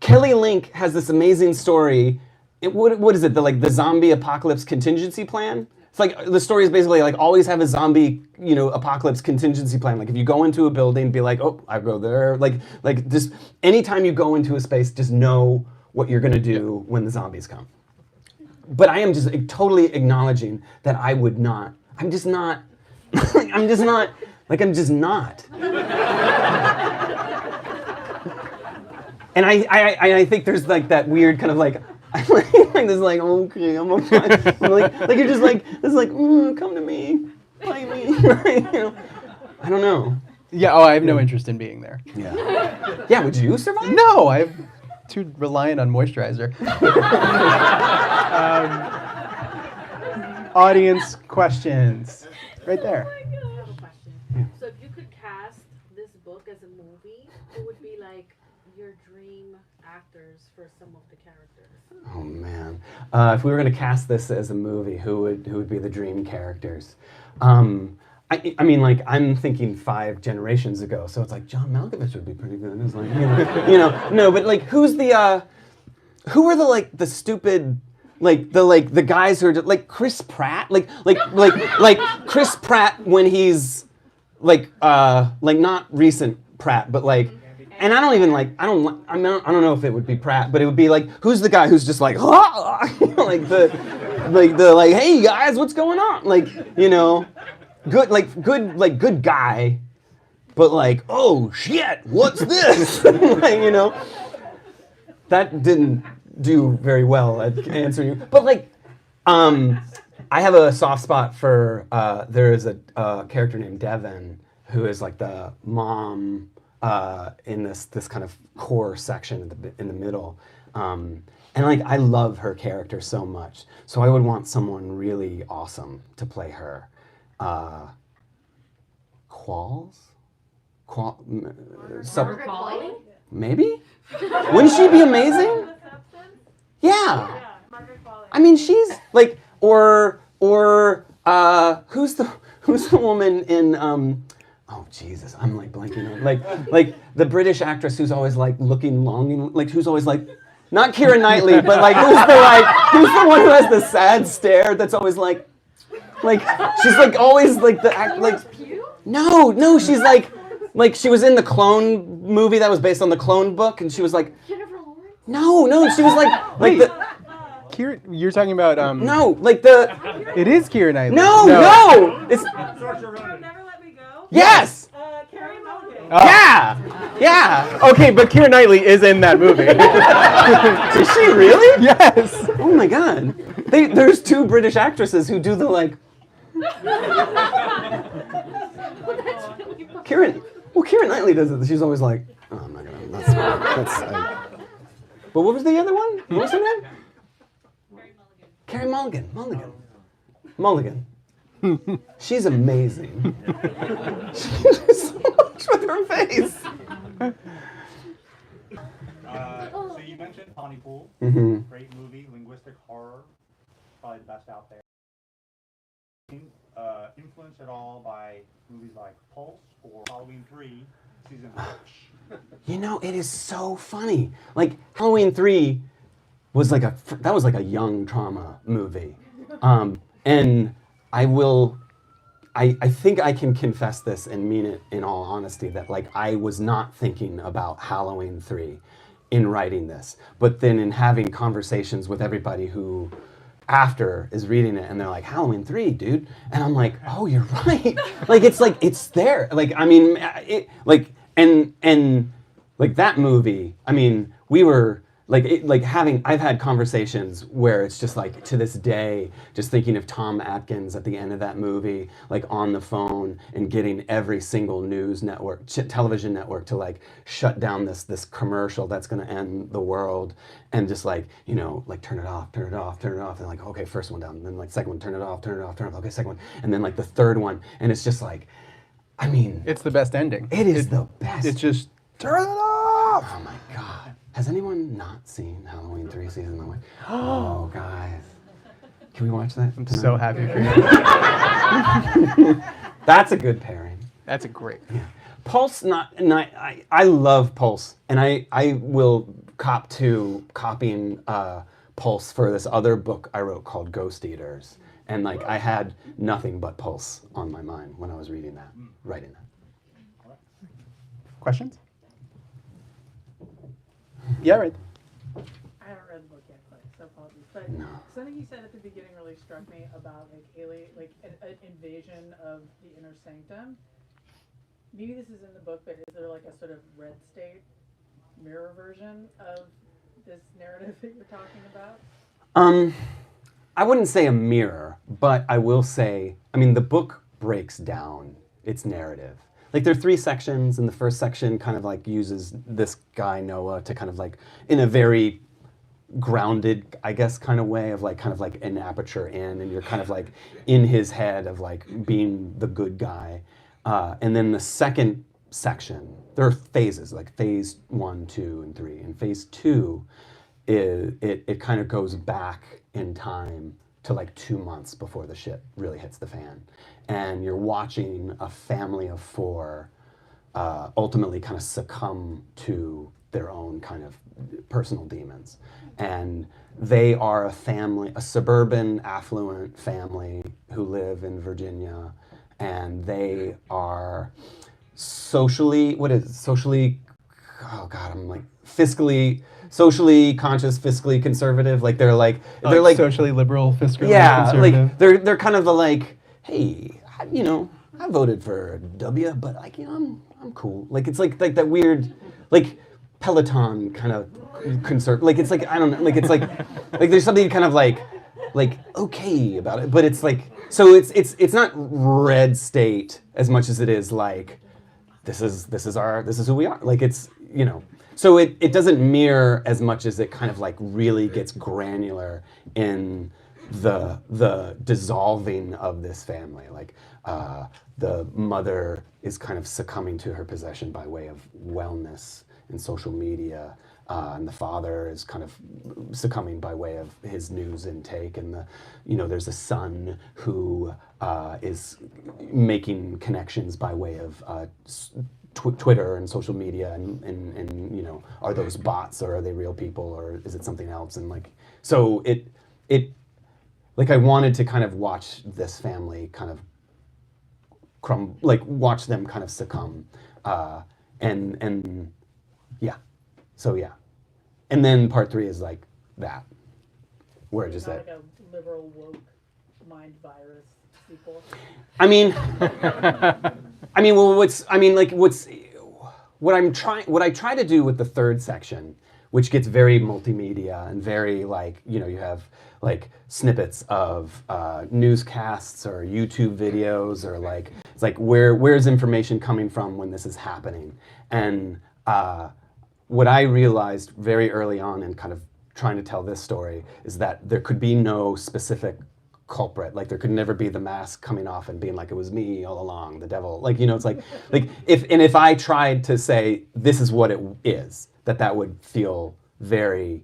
Kelly Link has this amazing story. What is it? The zombie apocalypse contingency plan. It's like the story is basically like always have a zombie, you know, apocalypse contingency plan. Like if you go into a building, be like, oh, I go there. Like just anytime you go into a space, just know what you're gonna do when the zombies come. But I am just totally acknowledging that I would not. I'm just not. I'm just not. And I think there's like that weird kind of like. Like this, like okay, I'm okay. I'm like you're just like this, like come to me, fight me. You know, I don't know. Yeah. Oh, I have no interest in being there. Yeah. Yeah. Would you survive? No, I'm too reliant on moisturizer. Audience questions, right there. I have a question. So if you could cast this book as a movie, who would be like your dream actors for some of the characters? Oh man, if we were going to cast this as a movie, who would be the dream characters? I mean, like I'm thinking 5 generations ago, so it's like John Malkovich would be pretty good. It's like no, but like who are the like the stupid the guys who are just, like Chris Pratt, like Chris Pratt when he's like not recent Pratt, but like. And I don't know if it would be Pratt, but it would be like, who's the guy who's just like, like the hey guys, what's going on? Like, you know, good guy, but like, oh shit, what's this? Like, you know, that didn't do very well at answering you. But like, I have a soft spot for there is a character named Devon who is like the mom. In this kind of core section in the middle, and like I love her character so much, so I would want someone really awesome to play her. Margaret Qualley? Maybe? Wouldn't she be amazing? Yeah. Margaret Qualley. I mean, she's like, or who's the woman in oh Jesus, I'm like blanking on like the British actress who's always like looking longing, like who's always like, not Keira Knightley, but like who's the one who has the sad stare that's always like she's like always like the act like no she's like she was in the Clone movie that was based on the Clone book, and she was like Jennifer Lawrence? no she was like Wait. the Keira, you're talking about no like the It is Keira Knightley. no it's Never Let Me Go? yes. Carrie Mulligan. Yeah. Okay, but Keira Knightley is in that movie. Is she really? Yes. Oh my God. There's 2 British actresses who do the like. Keira Knightley does it. She's always like, Oh, I'm not gonna. But what was the other one? What was her name? Carey Mulligan. Mulligan. She's amazing. She does so much with her face. So you mentioned Pontypool. Great movie, linguistic horror, probably the best out there. Influenced at all by movies like Pulse or Halloween 3, season 6? You know, it is so funny. Like Halloween 3 was like a young trauma movie, and I think I can confess this and mean it in all honesty that like I was not thinking about Halloween 3 in writing this, but then in having conversations with everybody who after is reading it and they're like, Halloween 3, dude, and I'm like, oh, you're right. Like it's there. Like I mean, it like and like that movie. I mean, we were. I've had conversations where it's just like to this day, just thinking of Tom Atkins at the end of that movie, like on the phone and getting every single news network, television network to like shut down this commercial that's going to end the world, and just like, you know, like turn it off, and like, okay, first one down, and then like second one, turn it off, okay, second one, and then like the third one, and it's just like, I mean, It's the best ending. it is the best. It's just turn it off. Oh my God. Has anyone not seen Halloween 3 season 1? Oh, guys. Can we watch that? I'm so happy for you. That's a good pairing. That's a great. Yeah. Pulse, I love Pulse, and I will cop to copying Pulse for this other book I wrote called Ghost Eaters. And like I had nothing but Pulse on my mind when I was writing that. Questions? Yeah, right. I haven't read the book yet, so apologies. But No. something you said at the beginning really struck me about like alien, like an invasion of the inner sanctum. Maybe this is in the book, but is there like a sort of red state mirror version of this narrative that you're talking about? I wouldn't say a mirror, but I will say, I mean, the book breaks down its narrative. Like there are 3 sections, and the first section kind of like uses this guy Noah to kind of like, in a very grounded, I guess, kind of way of like kind of like an aperture in, and you're kind of like in his head of like being the good guy. And then the second section, there are phases, like phase 1, 2, and 3. And phase 2 is it kind of goes back in time to like 2 months before the shit really hits the fan. And you're watching a family of 4 ultimately kind of succumb to their own kind of personal demons. And they are a family, a suburban, affluent family who live in Virginia, and they are socially, oh God, I'm like socially conscious, fiscally conservative. Like they're like socially liberal, fiscally like conservative. they're kind of the like, hey, I voted for W, but like, I'm cool. Like it's like that weird, like Peloton kind of conservative. Like it's like, I don't know. Like it's like there's something kind of like okay about it, but it's like, so it's not red state as much as it is like this is who we are. Like it's, so it doesn't mirror as much as it kind of like really gets granular in the dissolving of this family. Like the mother is kind of succumbing to her possession by way of wellness and social media, and the father is kind of succumbing by way of his news intake, and there's a son who is making connections by way of Twitter and social media, and are those bots, or are they real people, or is it something else? And like, so it like I wanted to kind of watch this family kind of watch them kind of succumb, and yeah, so yeah, and then part 3 is like that, where just Not that. like a liberal woke mind virus sequel. I mean, what I try to do with the 3rd section, which gets very multimedia and very like, you have like snippets of newscasts or YouTube videos, or like, it's like where's information coming from when this is happening? And what I realized very early on in kind of trying to tell this story is that there could be no specific culprit. Like there could never be the mask coming off and being like, it was me all along, the devil. Like, you know, it's like if I tried to say this is what it is, that would feel very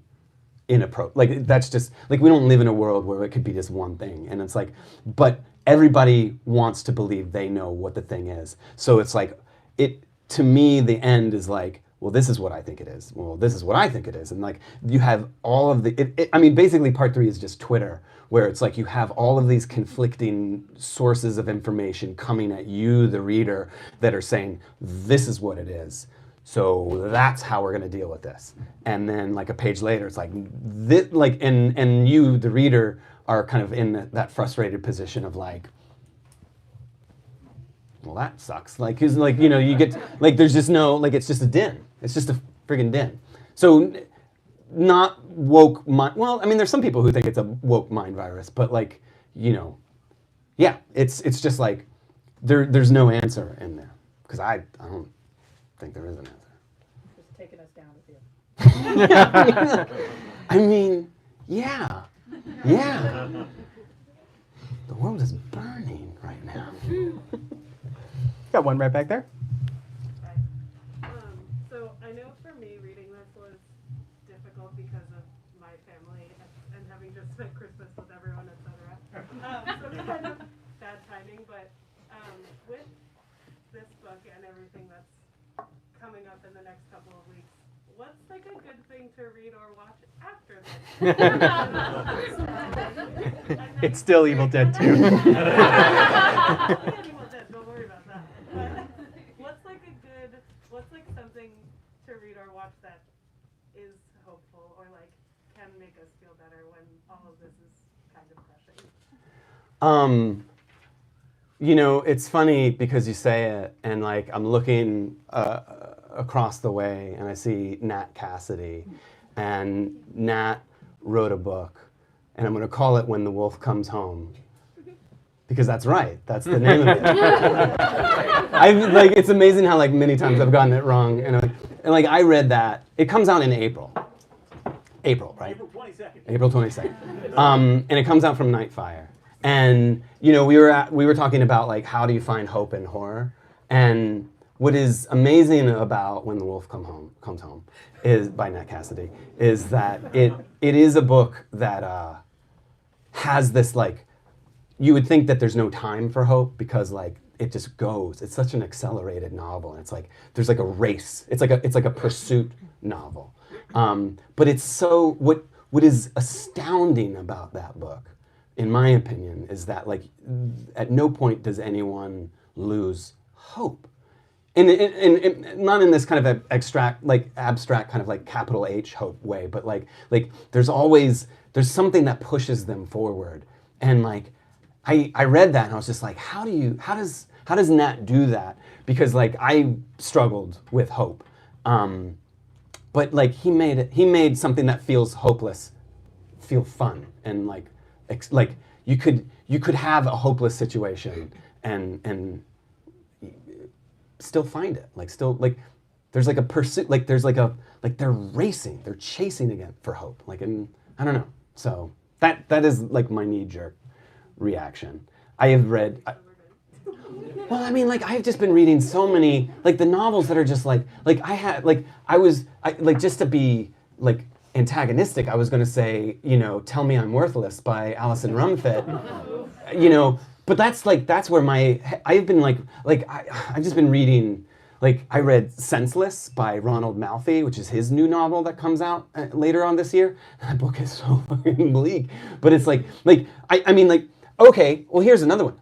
inappropriate. Like that's just, like we don't live in a world where it could be just one thing. And it's like, but everybody wants to believe they know what the thing is. So it's like, to me, the end is like, well, this is what I think it is. Well, this is what I think it is. And like, you have all of I mean, basically part 3 is just Twitter, where it's like you have all of these conflicting sources of information coming at you, the reader, that are saying, this is what it is. So that's how we're going to deal with this. And then like a page later, it's like, this, like, and you, the reader, are kind of in that frustrated position of like, well, that sucks. Like, cause like, you know, you get, like, there's just no, like, it's just a din. It's just a friggin' din. So not woke mind, well, I mean, there's some people who think it's a woke mind virus, but like, you know, yeah, it's just like, there's no answer in there. Because I don't think there is an answer. Just taking us down with you. I mean, yeah. The world is burning right now. Got one right back there. So I know for me, reading this was difficult because of my family and having just spent Christmas with everyone, etc. So kind of bad timing, but with this book and everything that's coming up in the next couple of weeks, what's like a good thing to read or watch after this? It's still Evil Dead 2. Evil Dead, don't worry about that. But what's like something to read or watch that is hopeful or like can make us feel better when all of this is kind of crushing? You know, it's funny because you say it, and like I'm looking across the way, and I see Nat Cassidy, and Nat wrote a book, and I'm going to call it When the Wolf Comes Home, because that's right. That's the name of it. Like, it's amazing how like many times I've gotten it wrong, and like I read that. It comes out in April. April, right? April 22nd. April 22nd. And it comes out from Nightfire. And you know, we were talking about like how do you find hope in horror, and what is amazing about When the Wolf Comes Home is by Nat Cassidy is that it is a book that has this like, you would think that there's no time for hope because like it just goes. It's such an accelerated novel. And it's like there's like a race. It's like a pursuit novel. But it's so what is astounding about that book, in my opinion, is that like at no point does anyone lose hope. And not in this kind of abstract kind of like capital H hope way, but like there's something that pushes them forward. And like I read that and I was just like, how does Nat do that? Because like I struggled with hope, but like he made something that feels hopeless feel fun, and like you could have a hopeless situation and still find it, like still like there's like a pursuit, like there's like they're racing, they're chasing again for hope, like, and I don't know. So that is like my knee-jerk reaction. I have read. Well, I mean, like I've just been reading so many like the novels that are just like just to be like antagonistic, I was going to say, you know, Tell Me I'm Worthless by Alison Rumfitt, you know, but that's where I've been I've just been reading, like I read Senseless by Ronald Malfi, which is his new novel that comes out later on this year. That book is so fucking bleak, but it's I mean like, okay, well here's another one,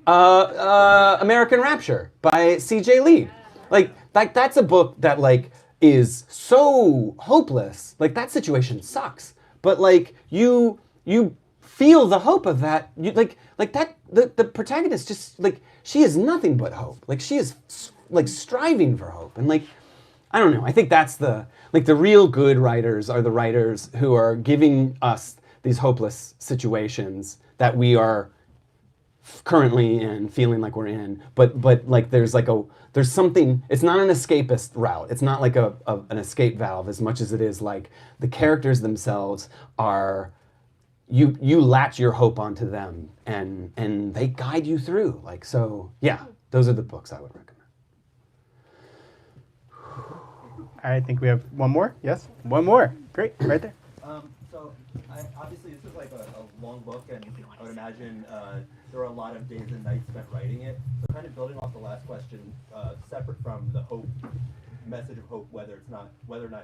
American Rapture by C.J. Lead. Like that's a book that like is so hopeless. Like that situation sucks, but like you feel the hope of that. You like that the protagonist just like she is nothing but hope. Like she is like striving for hope, and like I don't know. I think that's the real good writers are the writers who are giving us these hopeless situations that we are currently in, feeling like we're in, but like there's something. It's not an escapist route. It's not like an escape valve as much as it is like the characters themselves are. You latch your hope onto them, and they guide you through. Like so, yeah. Those are the books I would recommend. I think we have one more. Yes, one more. Great, right there. So obviously this is like a long book, and I would imagine there were a lot of days and nights spent writing it. So kind of building off the last question, separate from the hope, message of hope, whether or not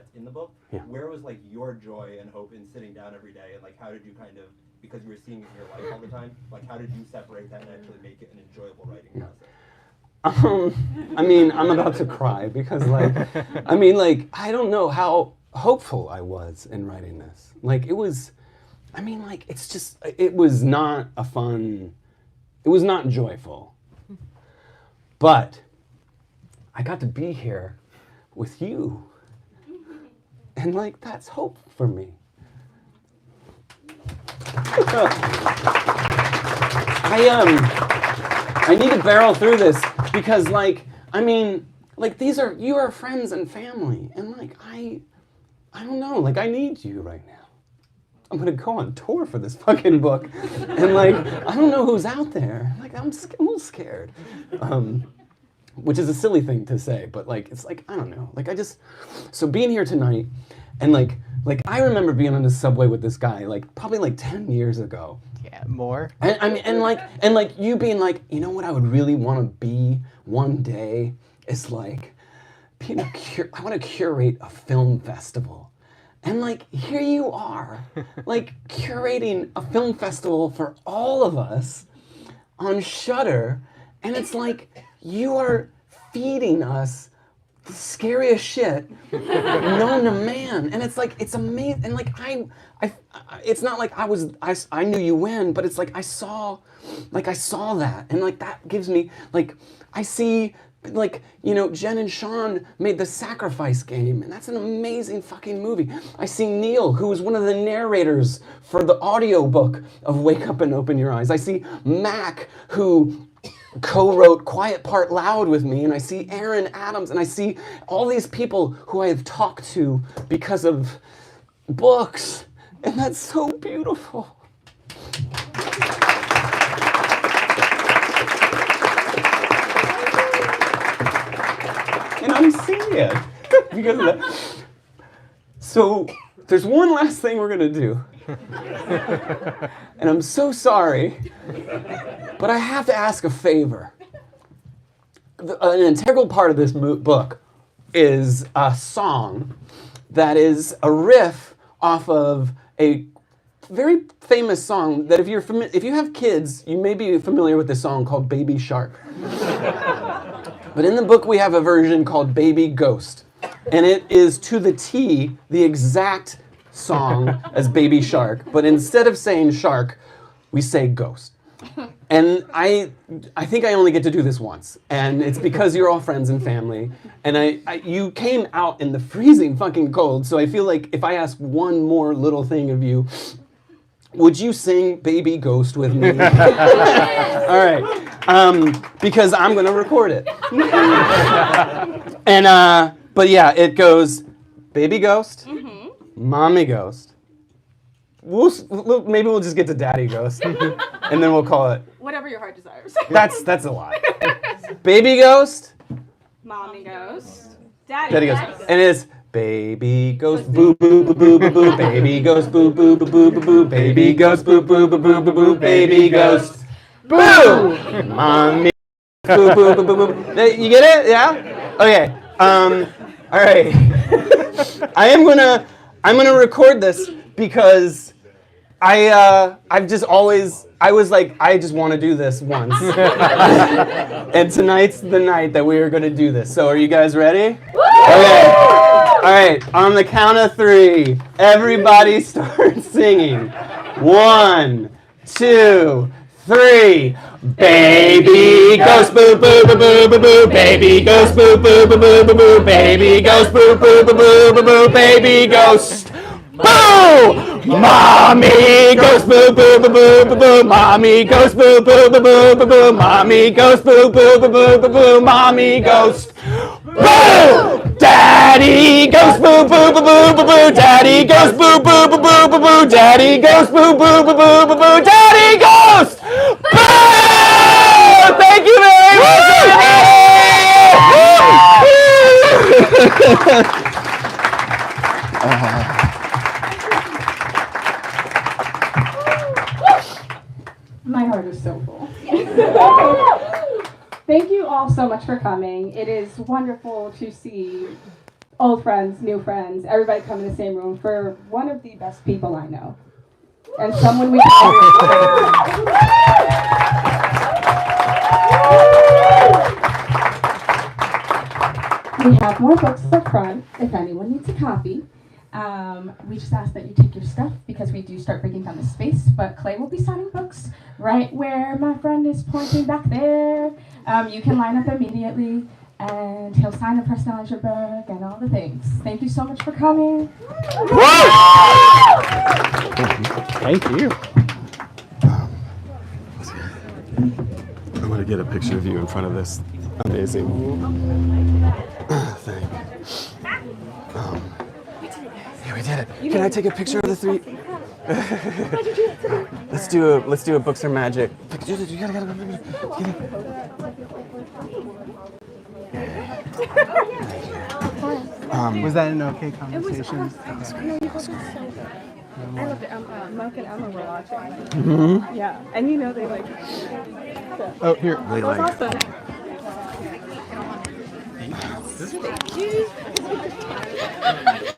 it's in the book, Yeah. where was like your joy and hope in sitting down every day, and like how did you kind of, because you were seeing it in your life all the time, like how did you separate that and actually make it an enjoyable writing process? I mean, I'm about to cry because, like, I don't know how hopeful I was in writing this. Like, it was not it was not joyful. But I got to be here with you. And, like, that's hope for me. I need to barrel through this because, like, you are friends and family, and like, I don't know, like, I need you right now. I'm gonna go on tour for this fucking book, and like, I don't know who's out there. Like, I'm a little scared, which is a silly thing to say, but like, it's like, I don't know, like, so being here tonight, and like I remember being on the subway with this guy, like, probably like 10 years ago. Yeah, more. And like you being like, you know what I would really want to be one day is like being I want to curate a film festival. And like, here you are, like curating a film festival for all of us on Shudder, and it's like you are feeding us the scariest shit known to man, and it's like, it's amazing. And like it's not like I knew you when, but it's like I saw that, and like that gives me, like, I see, like, you know, Jen and Sean made The Sacrifice Game, and that's an amazing fucking movie. I see Neil, who was one of the narrators for the audiobook of Wake Up and Open Your Eyes. I see Mac, who co-wrote Quiet Part Loud with me, and I see Aaron Adams, and I see all these people who I have talked to because of books, and that's so beautiful. And I'm seeing it because of that. So there's one last thing we're gonna do, and I'm so sorry, but I have to ask a favor. An integral part of this book is a song that is a riff off of a very famous song that if you have kids, you may be familiar with this song called Baby Shark. But in the book we have a version called Baby Ghost, and it is to the T the exact song as Baby Shark, but instead of saying shark, we say ghost. And I think I only get to do this once, and it's because you're all friends and family, and you came out in the freezing fucking cold, so I feel like if I ask one more little thing of you, would you sing Baby Ghost with me? All right, because I'm gonna record it. And but yeah, it goes Baby Ghost, Mommy Ghost. Maybe we'll just get to Daddy Ghost, and then we'll call it. Whatever your heart desires. That's a lot. Baby Ghost, Mommy Ghost. Daddy Daddy Ghost, and it's Baby Ghost, boo boo boo boo boo boo. Baby Ghost, boo boo boo boo boo boo. Baby Ghost, boo boo boo boo boo boo. Baby Ghost, boo. Mommy, boo boo boo boo boo. You get it? Yeah. Okay. All right. I'm gonna record this because I've just always, I was like, I just want to do this once. And tonight's the night that we are going to do this. So are you guys ready? Okay. All right. On the count of 3, everybody start singing. 1, 2, 3. Baby ghost boo boo boo boo boo boo. Baby ghost boo boo boo boo boo boo. Baby ghost boo boo boo boo boo boo. Baby ghost. Boo! Mommy goes boo boo boo boo boo boo. Mommy goes boo boo boo boo boo boo. Mommy goes boo boo boo boo boo boo. Mommy goes boo. Daddy goes boo boo boo boo boo boo. Daddy goes boo boo boo boo boo boo. Daddy goes boo boo boo boo boo boo. Daddy goes boo. Thank you very much. My heart is so full. Thank you all so much for coming. It is wonderful to see old friends, new friends, everybody come in the same room for one of the best people I know. And someone we We have more books up front if anyone needs a copy. We just ask that you take your stuff because we do start breaking down the space, but Clay will be signing books right where my friend is pointing back there. You can line up immediately and he'll sign a personalize your book and all the things. Thank you so much for coming. Thank you. I'm going to get a picture of you in front of this amazing thing. Yeah, we did it. Can I take a picture of the three? Let's do a books are magic. Was that an okay conversation? I loved it. Monk and Emma were watching. Mm-hmm. Yeah, and you know they like. Oh, here. They like. Awesome. Thank you.